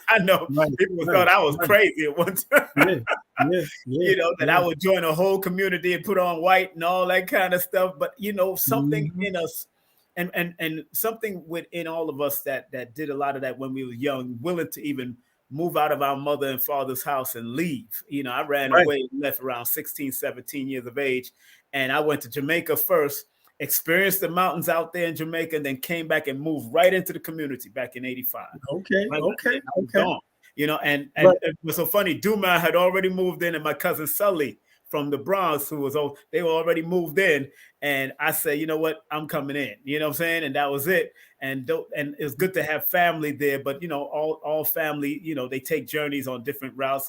I know people thought I was crazy at one time. That I would join a whole community and put on white and all that kind of stuff. But something in us. And something within all of us that did a lot of that when we were young, willing to even move out of our mother and father's house and leave. I ran away and left around 16, 17 years of age. And I went to Jamaica first, experienced the mountains out there in Jamaica, and then came back and moved right into the community back in 85. Okay. And it was so funny. Duma had already moved in, and my cousin Sully from the Bronx, they were already moved in. And I said, you know what, I'm coming in, you know what I'm saying? And that was it. And it's good to have family there, but all family, they take journeys on different routes,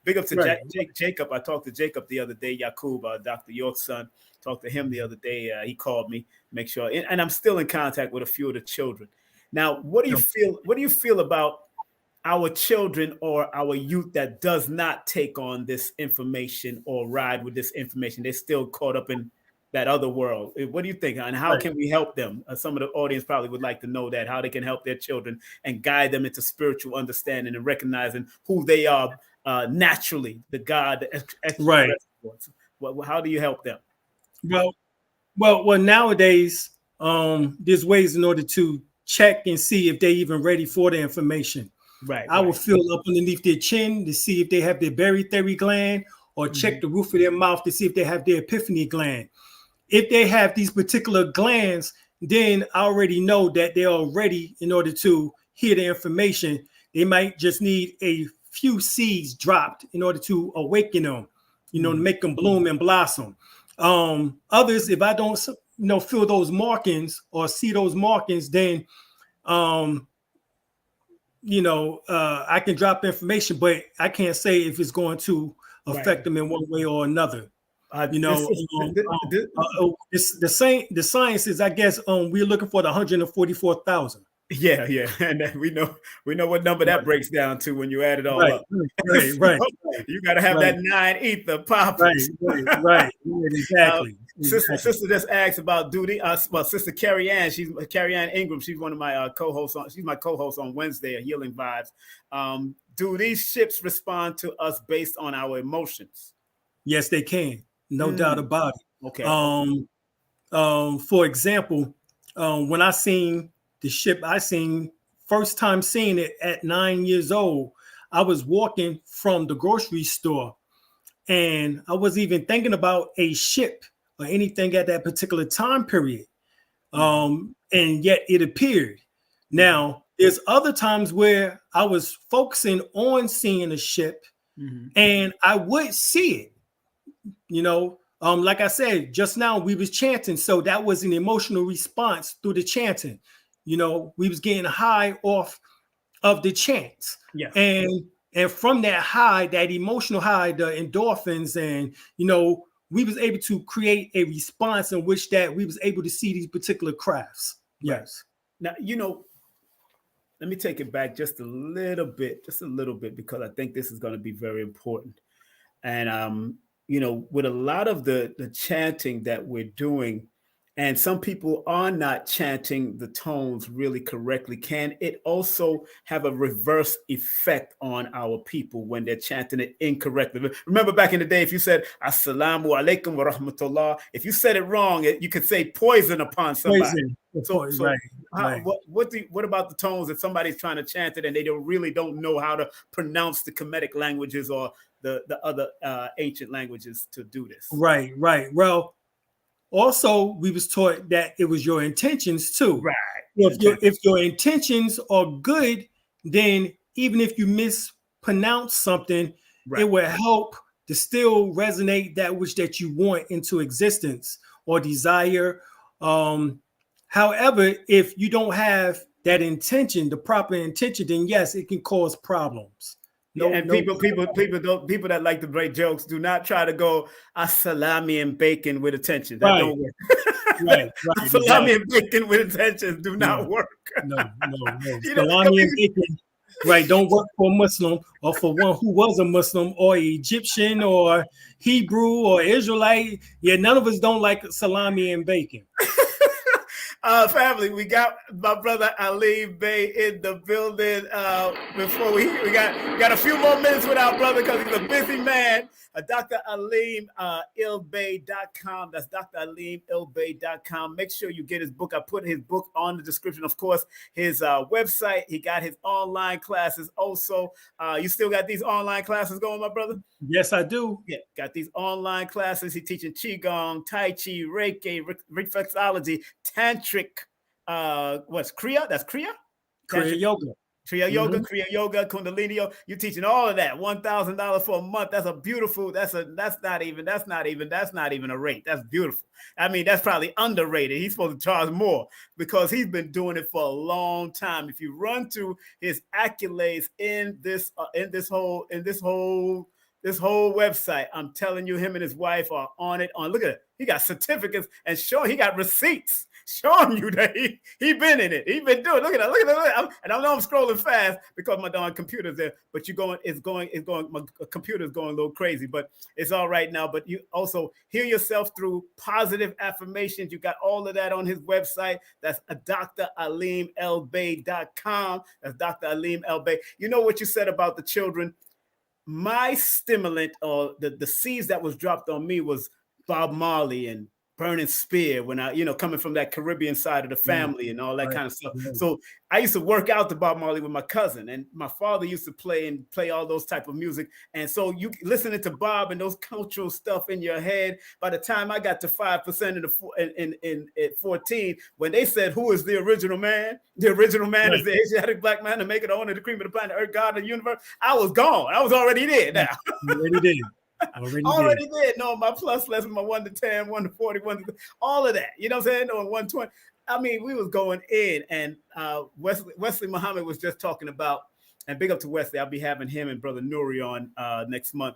big up to Jacob. I talked to Jacob the other day, Yakub, Dr. York's son, talked to him the other day. He called me, make sure, and I'm still in contact with a few of the children. Now, what do you feel about our children or our youth that does not take on this information or ride with this information? They're still caught up in that other world. What do you think? And how can we help them? Some of the audience probably would like to know that, how they can help their children and guide them into spiritual understanding and recognizing who they are naturally, the God, the extraterrestrials. How do you help them? Well, nowadays, there's ways in order to check and see if they're even ready for the information. I will feel up underneath their chin to see if they have their barytheric gland, or check the roof of their mouth to see if they have their epiphany gland. If they have these particular glands, then I already know that they are ready in order to hear the information. They might just need a few seeds dropped in order to awaken them, to make them bloom and blossom. Others, if I don't, feel those markings or see those markings, then I can drop information, but I can't say if it's going to affect them in one way or another. The science is, I guess, we're looking for the 144,000. Yeah, and we know what number that breaks down to when you add it all up. Right. You got to have that 9 ether pop. Right. Exactly. Sister just asked about duty. Sister Carrie Ann, she's Carrie Ann Ingram. She's one of my co-hosts. She's my co-host on Wednesday at Healing Vibes. Do these ships respond to us based on our emotions? Yes, they can. No doubt about it. Okay. For example, when I seen the ship, first time seeing it at 9 years old, I was walking from the grocery store, and I wasn't even thinking about a ship or anything at that particular time period. And yet it appeared. Now, there's other times where I was focusing on seeing a ship, and I would see it. Like I said, just now we was chanting. So that was an emotional response through the chanting. We was getting high off of the chants. Yeah. And from that high, that emotional high, the endorphins and, we was able to create a response in which that we was able to see these particular crafts. Yes. Now, let me take it back just a little bit, because I think this is going to be very important. And, with a lot of the chanting that we're doing, and some people are not chanting the tones really correctly, can it also have a reverse effect on our people when they're chanting it incorrectly? Remember back in the day, if you said Assalamu alaikum wa rahmatullah, if you said it wrong, you could say poison upon somebody. Right. What about the tones if somebody's trying to chant it and they don't know how to pronounce the Kemetic languages or the other ancient languages to do this? Right. Well, also, we was taught that it was your intentions too. Right. If your intentions are good, then even if you mispronounce something, it will help to still resonate that which that you want into existence or desire. However, if you don't have that intention, the proper intention, then yes, it can cause problems. People that like to break jokes do not try to go salami and bacon with attention. That don't work. Right. Salami and bacon with attention do not work. No. Salami and bacon, right, don't work for a Muslim or for one who was a Muslim or Egyptian or Hebrew or Israelite. Yeah, none of us don't like salami and bacon. Family, we got my brother Alim Bey in the building. Before we got a few more minutes with our brother because he's a busy man. Dr. Alim ElBey.com. That's Dr. Alim ElBey.com. Make sure you get his book. I put his book on the description. Of course, his website. He got his online classes also. You still got these online classes going, my brother? Yes, I do. Yeah, got these online classes. He's teaching Qigong, Tai Chi, Reiki, reflexology, Tantric, what's Kriya? That's Kriya? Kriya Yoga. Kriya Yoga, Kundalini. You're teaching all of that. $1,000 for a month. That's a beautiful. That's not even a rate. That's beautiful. I mean, that's probably underrated. He's supposed to charge more because he's been doing it for a long time. If you run through his accolades in this whole website, I'm telling you, him and his wife are on it. Look at it. He got certificates and he got receipts showing you that he been in it. He been doing. Look at that. And I know I'm scrolling fast because my darn computer's there. But it's going. My computer's going a little crazy, but it's all right now. But you also heal yourself through positive affirmations. You got all of that on his website. That's dralimlbey.com. That's Dr. Alim El Bey. You know what you said about the children? My stimulant or the seeds that was dropped on me was Bob Marley and Burning Spear when I, coming from that Caribbean side of the family and all that kind of stuff. So I used to work out to Bob Marley with my cousin, and my father used to play all those type of music. And so you listening to Bob and those cultural stuff in your head. By the time I got to 5% in 14, when they said, "Who is the original man?" The original man is the Asiatic black man to make it on the cream of the planet, Earth, God, of the universe. I was gone. I was already there now. Already did. No, my plus lesson, my 1 to 10, 1 to 40, 1 to all of that. You know what I'm saying? No, 120. I mean, we was going in, and Wesley Muhammad was just talking about, and big up to Wesley. I'll be having him and Brother Nuri on next month.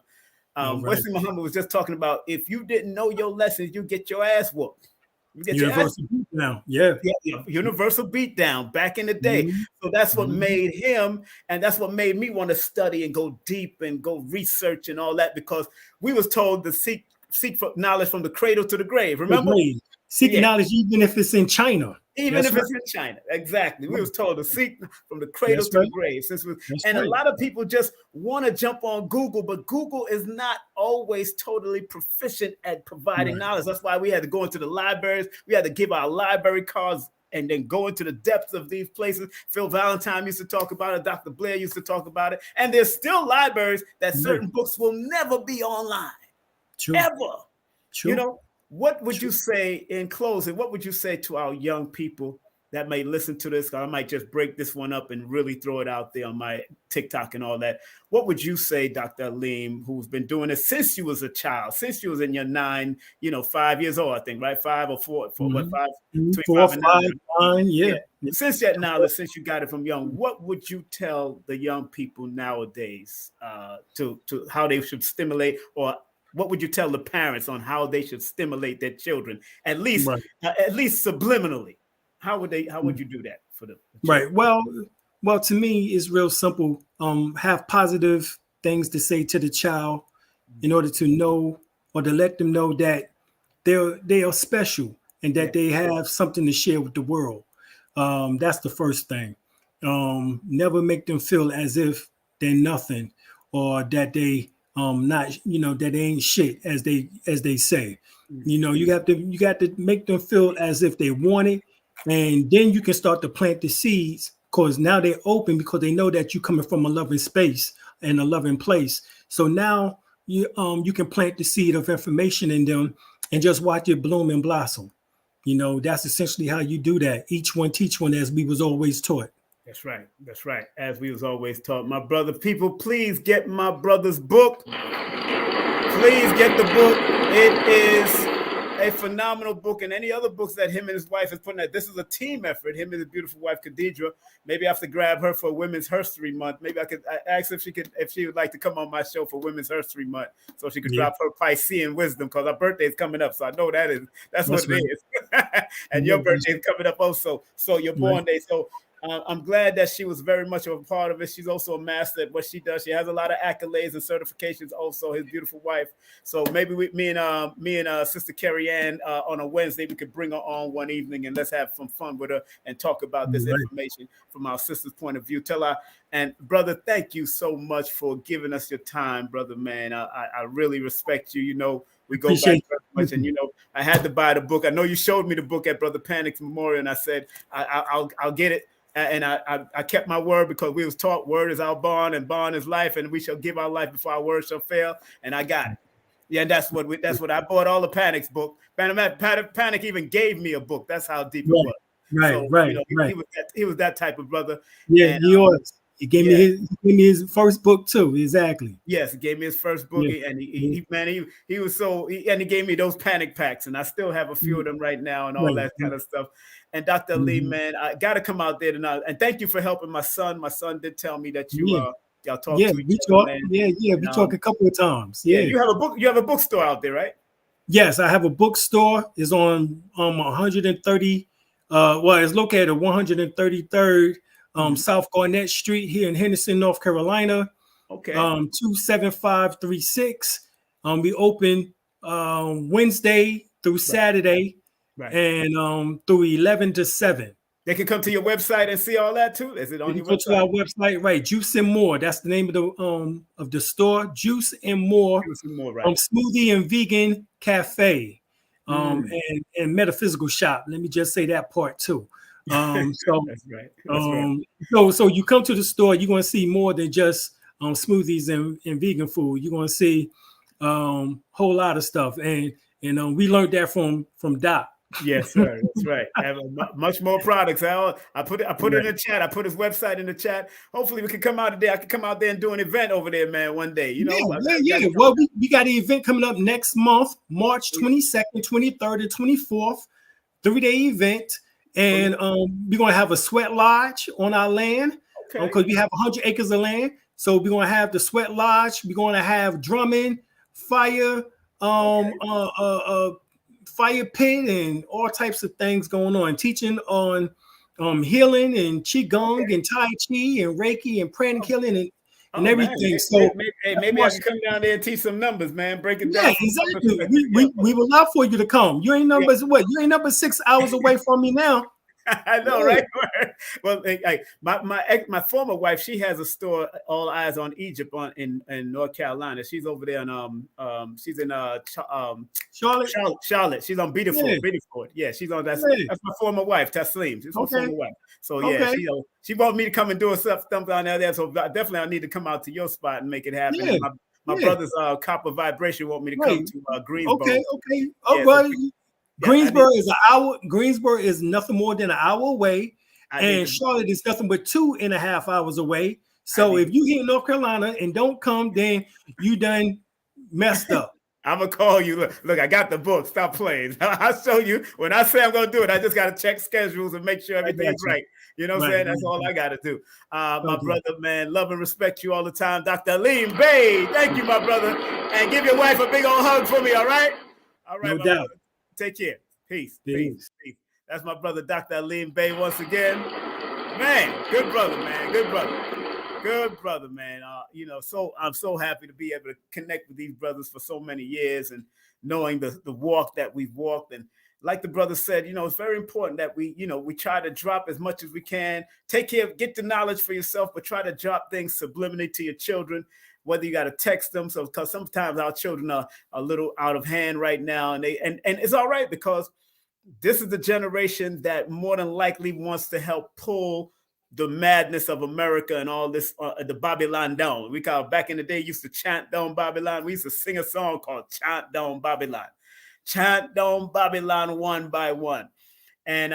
Wesley Muhammad was just talking about if you didn't know your lessons, you get your ass whooped. You get universal beatdown. Yeah, universal beatdown back in the day. So that's what made him, and that's what made me want to study and go deep and go research and all that, because we was told to seek for knowledge from the cradle to the grave. Remember? Seek knowledge even if it's in China. Even if it's in China. Exactly. We was told to seek from the cradle to the grave. A lot of people just want to jump on Google, but Google is not always totally proficient at providing knowledge. That's why we had to go into the libraries. We had to give our library cards and then go into the depths of these places. Phil Valentine used to talk about it. Dr. Blair used to talk about it. And there's still libraries that certain books will never be online. Ever. What would you say in closing? What would you say to our young people that may listen to this? I might just break this one up and really throw it out there on my TikTok and all that. What would you say, Dr. Alim, who's been doing it since you was a child, since you was in your 5 years old, I think, right? 5 or 4, what, 5? Between 4, 5, 9, yeah. Since that knowledge, since you got it from young, what would you tell the young people nowadays to how they should stimulate or what would you tell the parents on how they should stimulate their children, at least subliminally? How would you do that for the children? Right. Well, to me, it's real simple. Have positive things to say to the child in order to know or to let them know that they are special and that they have something to share with the world. That's the first thing. Never make them feel as if they're nothing or that they not, that they ain't shit, as they say. You got to make them feel as if they want it, and then you can start to plant the seeds, because now they're open because they know that you're coming from a loving space and a loving place. So now you can plant the seed of information in them and just watch it bloom and blossom. That's essentially how you do that. Each one teach one, as we was always taught. That's right. That's right. As we was always taught. My brother, people, please get my brother's book. Please get the book. It is a phenomenal book, and any other books that him and his wife is putting out. This is a team effort. Him and his beautiful wife, Khadidra. Maybe I have to grab her for Women's History Month. Maybe I ask if she would like to come on my show for Women's History Month, so she could drop her Piscean wisdom, because her birthday is coming up. So I know that's what it is. And your birthday is coming up also. So your born day. So I'm glad that she was very much of a part of it. She's also a master at what she does. She has a lot of accolades and certifications. Also, his beautiful wife. So maybe me and Sister Carrie Ann on a Wednesday, we could bring her on one evening and let's have some fun with her and talk about this information from our sister's point of view. Tell her, and brother, thank you so much for giving us your time, brother, man. I really respect you. We go back very much, and I had to buy the book. I know you showed me the book at Brother Panic's memorial, and I said I'll get it. And I kept my word, because we was taught word is our bond and bond is life, and we shall give our life before our word shall fail. And I got it. Yeah, and that's what I bought all the Panic's book. Panic even gave me a book. That's how deep it was. Right. He was that type of brother. Yeah, and, he was. He gave me his first book too. Exactly. Yes, he gave me his first book, and he was so. And he gave me those panic packs, and I still have a few of them right now, and all that kind of stuff. And Dr. Alim, man, I got to come out there tonight, and thank you for helping my son. My son did tell me that y'all talk to each other, man. We talk a couple of times. Yeah, you have a book. You have a bookstore out there, right? Yes, I have a bookstore. It's on 130. It's located at 133rd. South Garnett Street here in Henderson, North Carolina. Okay. 27536. We open Wednesday through Saturday, and through 11 to 7. They can come to your website and see all that too. Is it on your website? To our website, right? Juice and More. That's the name of the store. Juice and More. Juice and More, right? Smoothie and vegan cafe, and metaphysical shop. Let me just say that part too. That's right. So you come to the store, you're going to see more than just smoothies and vegan food. You're going to see whole lot of stuff, and we learned that from Doc. Yes, sir. That's right. I have much more products. I put it in the chat. I put his website in the chat. Hopefully, we can come out today. I can come out there and do an event over there, man. One day, Well, we got an event coming up next month, March 22nd, 23rd, and 24th, 3-day event. And we're going to have a sweat lodge on our land, because we have 100 acres of land. So we're going to have the sweat lodge. We're going to have drumming, fire, fire pit, and all types of things going on. Teaching on healing and qigong and tai chi and Reiki and pranic healing and everything. Man. So maybe I can come down there and teach some numbers, man. Break it down. Yeah, exactly. We would love for you to come. You ain't number what? You ain't number 6 hours away from me now. I know, right? Well, my former wife, she has a store, All Eyes on Egypt, in North Carolina. She's over there she's in Charlotte. She's on Beautiford. Yeah, she's on that's my former wife, Taslim. She's my former wife. So she wanted me to come and do stuff down there. So definitely I need to come out to your spot and make it happen. Yeah. My brother's copper vibration want me to come to Greensboro. Okay. All right. Greensboro is an hour. Greensboro is nothing more than an hour away, and Charlotte is nothing but 2.5 hours away. So if you here in North Carolina and don't come, then you done messed up. I'm gonna call you. Look, I got the book. Stop playing. I'll show you. When I say I'm gonna do it, I just gotta check schedules and make sure everything's right. You know what I'm saying? That's all I got to do. My brother, man, love and respect you all the time. Dr. Alim Bey, thank you, my brother. And give your wife a big old hug for me, all right? All right, no doubt. Brother. Take care. Peace. That's my brother, Dr. Alim Bey, once again. Man, good brother, man. Good brother, man. You know, so I'm so happy to be able to connect with these brothers for so many years and knowing the walk that we've walked. And like the brother said, you know, it's very important that we try to drop as much as we can. Take care, get the knowledge for yourself, but try to drop things subliminally to your children, whether you got to text them. So, because sometimes our children are a little out of hand right now, and it's all right, because this is the generation that more than likely wants to help pull the madness of America and all this, the Babylon down. We call, back in the day, used to chant down Babylon. We used to sing a song called Chant Down Babylon. Chant down Babylon one by one. And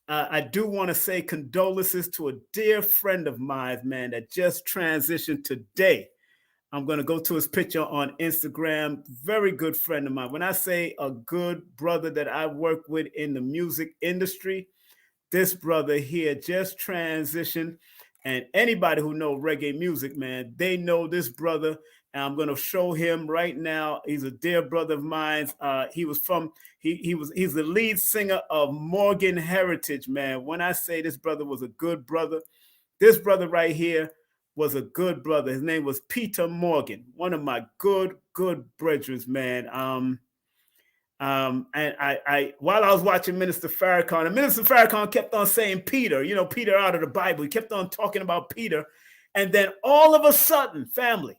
I do want to say condolences to a dear friend of mine, man, that just transitioned today. I'm going to go to his picture on Instagram. Very good friend of mine. When I say a good brother that I work with in the music industry, this brother here just transitioned. And anybody who knows reggae music, man, they know this brother. And I'm going to show him right now. He's a dear brother of mine. He's the lead singer of Morgan Heritage, man. When I say this brother was a good brother, this brother right here was a good brother. His name was Peter Morgan, one of my good brethren, man. And I while I was watching Minister Farrakhan, and Minister Farrakhan kept on saying Peter, you know, Peter out of the Bible. He kept on talking about Peter. And then all of a sudden, family,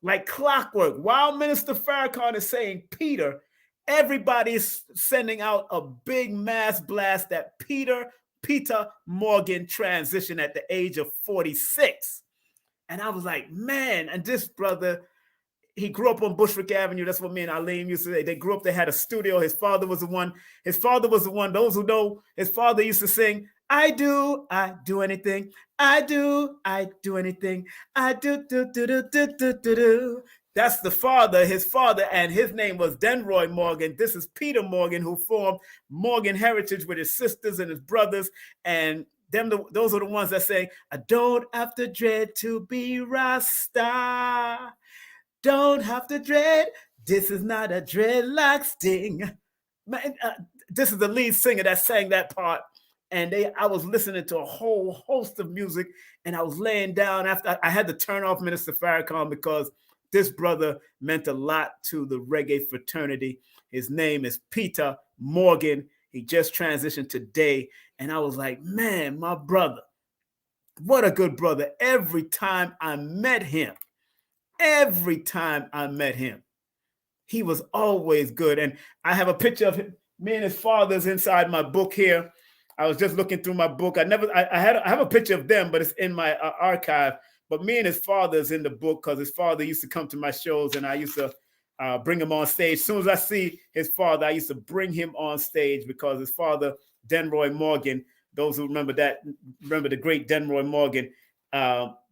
like clockwork, while Minister Farrakhan is saying Peter, everybody's sending out a big mass blast that Peter Morgan transitioned at the age of 46. And I was like, man, and this brother, he grew up on Bushwick Avenue. That's what me and Alim used to say. They grew up, they had a studio. His father was the one. Those who know, his father used to sing, I do anything. I do anything. I do. That's the father, his father, and his name was Denroy Morgan. This is Peter Morgan, who formed Morgan Heritage with his sisters and his brothers. And those are the ones that say, I don't have to dread to be Rasta. Don't have to dread. This is not a dreadlock sting. Man, this is the lead singer that sang that part. And I was listening to a whole host of music, and I was laying down after I had to turn off Minister Farrakhan because this brother meant a lot to the reggae fraternity. His name is Peter Morgan. He just transitioned today. And I was like, man, my brother, what a good brother. Every time I met him, he was always good. And I have a picture of him, me and his father's inside my book here. I was just looking through my book. I have a picture of them, but it's in my archive. But me and his father's in the book because his father used to come to my shows, and I used to bring him on stage. As soon as I see his father, I used to bring him on stage because his father, Denroy Morgan, those who remember the great Denroy Morgan,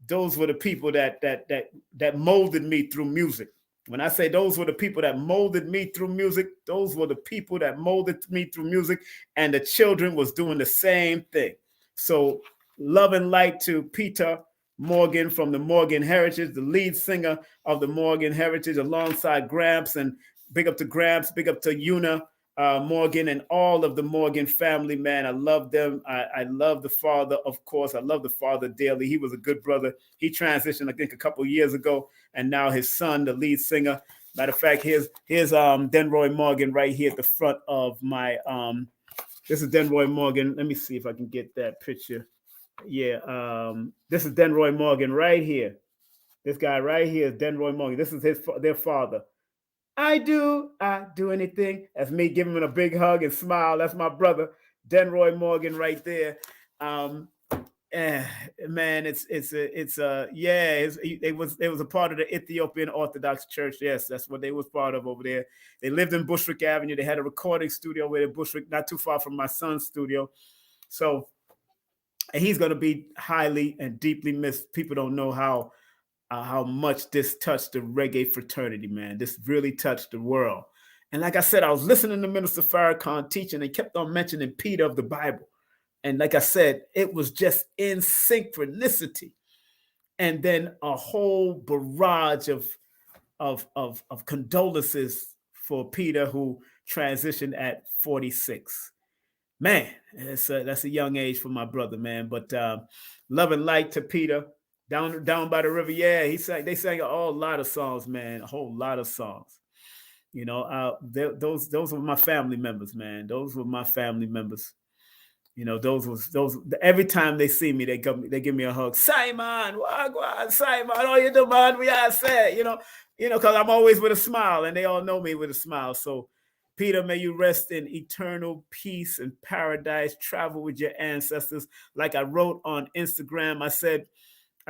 those were the people that molded me through music. When I say those were the people that molded me through music, those were the people that molded me through music, and the children was doing the same thing. So love and light to Peter Morgan from the Morgan Heritage, the lead singer of the Morgan Heritage, alongside Gramps, and big up to Gramps, big up to Una Morgan and all of the Morgan family, man. I love them. I love the father, of course. I love the father dearly. He was a good brother. He transitioned, I think, a couple of years ago, and now his son, the lead singer. Matter of fact, here's Denroy Morgan right here at the front of my. This is Denroy Morgan. Let me see if I can get that picture. Yeah, this is Denroy Morgan right here. This guy right here is Denroy Morgan. This is their father. I do anything. That's me giving him a big hug and smile. That's my brother, Denroy Morgan, right there. Man, it was a part of the Ethiopian Orthodox Church. Yes, that's what they was part of over there. They lived in Bushwick Avenue. They had a recording studio over there, Bushwick, not too far from my son's studio. So he's going to be highly and deeply missed. People don't know how much this touched the reggae fraternity, man. This really touched the world. And like I said, I was listening to Minister Farrakhan teaching, and kept on mentioning Peter of the Bible. like I said, it was just in synchronicity. And then a whole barrage of condolences for Peter, who transitioned at 46. Man, that's a young age for my brother, man. But love and light to Peter down by the river. Yeah, they sang a whole lot of songs, man. A whole lot of songs. You know, those were my family members, man. Those were my family members. You know, those every time they see me, they give me a hug. Simon, wagwan, Simon, how you do, man? We are say, you know, because I'm always with a smile, and they all know me with a smile. So, Peter, may you rest in eternal peace and paradise. Travel with your ancestors. Like I wrote on Instagram, I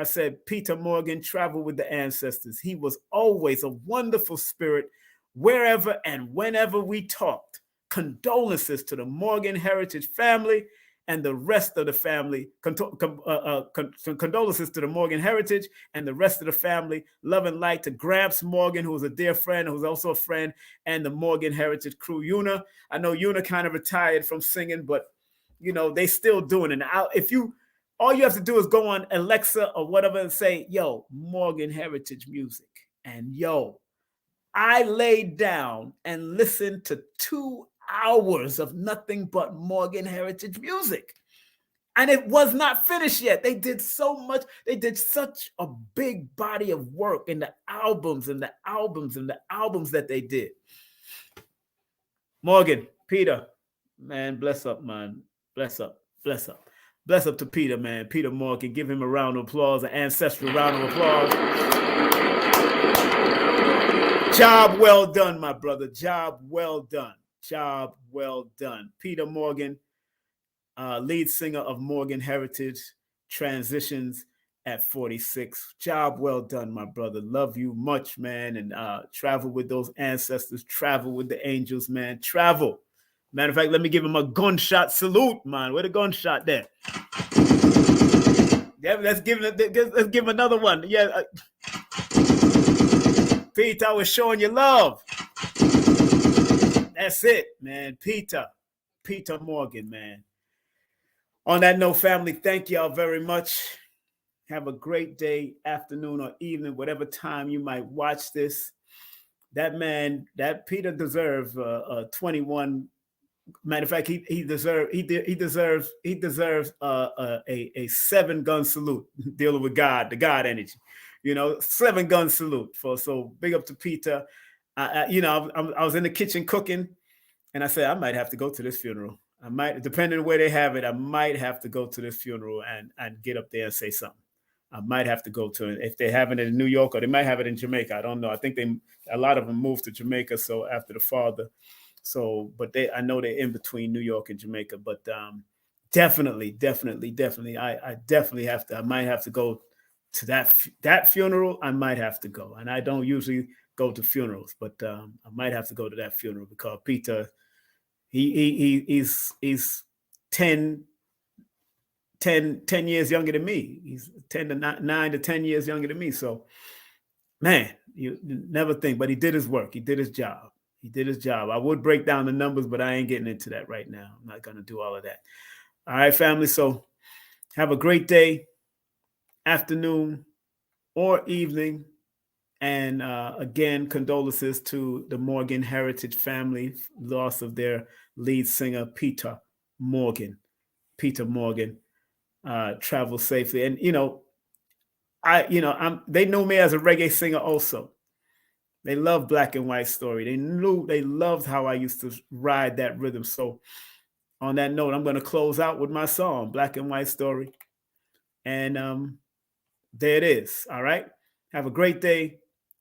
said, Peter Morgan, travel with the ancestors. He was always a wonderful spirit wherever and whenever we talked. Condolences to the Morgan heritage family and the rest of the family. Condolences to the Morgan heritage and the rest of the family. Love and light to Gramps Morgan, who was a dear friend, who's also a friend, and the Morgan heritage crew. Una, I know Una kind of retired from singing, but you know, they still doing it. All you have to do is go on Alexa or whatever and say, yo, Morgan heritage music. And yo, I laid down and listened to 2 hours of nothing but Morgan heritage music. And it was not finished yet. They did so much. They did such a big body of work in the albums that they did. Morgan, Peter, man, bless up, man. Bless up. Bless up to Peter, man. Peter Morgan. Give him a round of applause, an ancestral round of applause. Job well done, my brother. Job well done. Peter Morgan, lead singer of Morgan Heritage, transitions at 46. Job well done, my brother. Love you much, man. And travel with those ancestors. Travel with the angels, man. Travel. Matter of fact, let me give him a gunshot salute, man. Where the gunshot there? Yeah, let's give him another one. Yeah. Peter, I was showing you love. That's it, man. Peter Morgan, man. On that note, family, thank y'all very much. Have a great day, afternoon, or evening, whatever time you might watch this. That Peter deserves a 21. Matter of fact, he deserves a 7-gun salute dealing with God, the God energy. You know, 7-gun salute. So big up to Peter. I was in the kitchen cooking, and I said I might have to go to this funeral. I might, depending on where they have it, I might have to go to this funeral and get up there and say something. I might have to go to it if they have it in New York, or they might have it in Jamaica. I don't know. I think a lot of them moved to Jamaica. So after the father. So, but I know they're in between New York and Jamaica, but definitely. I definitely have to, I might have to go to that funeral. I might have to go. And I don't usually go to funerals, but I might have to go to that funeral because Peter, he's 10 years younger than me. He's 9 to 10 years younger than me. So, man, you never think, but he did his work. He did his job. I would break down the numbers, but I ain't getting into that right now. I'm not going to do all of that. All right, family. So have a great day, afternoon, or evening. And again, condolences to the Morgan Heritage family, loss of their lead singer, Peter Morgan. Travel safely. And, they know me as a reggae singer also. They love Black and White Story. They loved how I used to ride that rhythm. So on that note, I'm going to close out with my song, Black and White Story. And there it is. All right. Have a great day,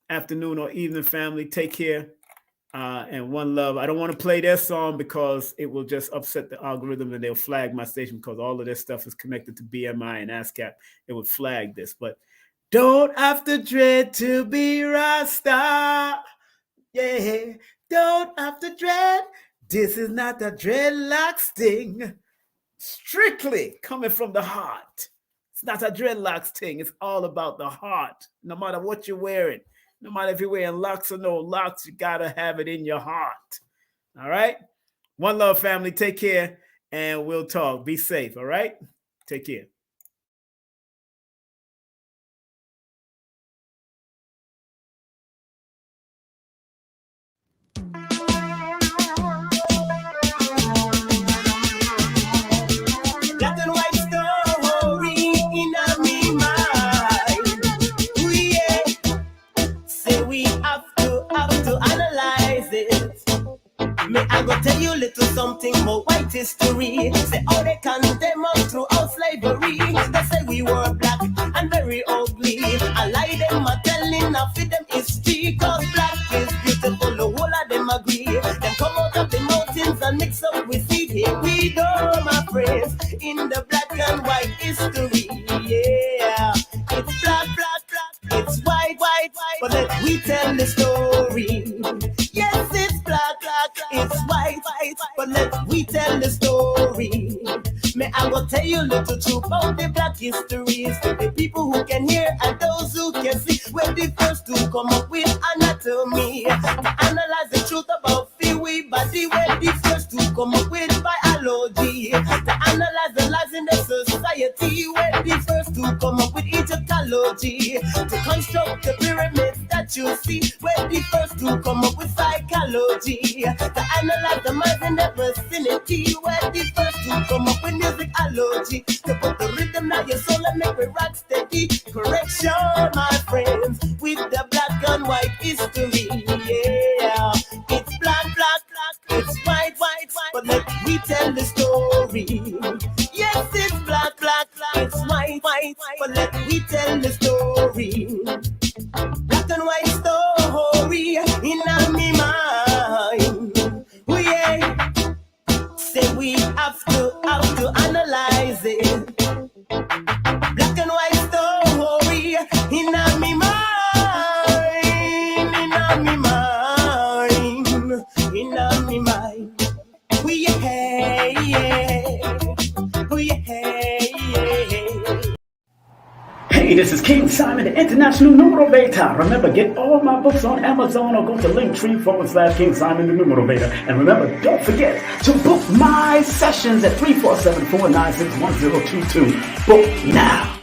afternoon, or evening, family. Take care. And one love. I don't want to play their song because it will just upset the algorithm and they'll flag my station because all of this stuff is connected to BMI and ASCAP. It would flag this. But don't have to dread to be Rasta. Yeah, don't have to dread. This is not a dreadlock sting. Strictly coming from the heart. It's not a dreadlocks thing. It's all about the heart. No matter what you're wearing, no matter if you're wearing locks or no locks, you got to have it in your heart. All right? One love, family. Take care. and we'll talk. Be safe. All right. Take care. Black and white story in me mind. Say we have to analyze it. Me, I go tell you little something about white history. Say how they condemn us throughout slavery. They say we were black and very ugly. I lie them a telling of them history. Cause black is beautiful, the whole of them agree. Them come out of the mountains and mix up with seed. Here we go, my friends, in the black and white history. Yeah, it's black, black, black. It's white, white, white. But let we tell the story. Yes, it's black, black, it's white, white, but let we tell the story. May I go tell you a little truth about the black histories to the people who can hear and those who can see. We're the first to come up with anatomy, to analyze the truth about we body. We're the first to come up with biology, to analyze the lives in the society. We're the first to come up with Egyptology, to construct the pyramids that you see. We're the first to come up with psychology, to analyze the minds in the vicinity. We're the first to come up with musicology, to put the rhythm in your soul and make it rock steady. Correction, my friends, with the black and white history. Yeah, it's black, black, black, it's white, white, white, but let we tell the story. Yes, it's black, black, black, it's white, white, white, but let we tell the story. Black and white story in my mind. Oh yeah, say we have to analyze it. Black and white story in my mind, in my mind, in my mind. Oh yeah, yeah, oh yeah, yeah. Hey, this is King Simon, the International Numerovator. Remember, get all my books on Amazon or go to Linktree/King Simon the Numerovator. And remember, don't forget to book my sessions at 347-496-1022. Book now.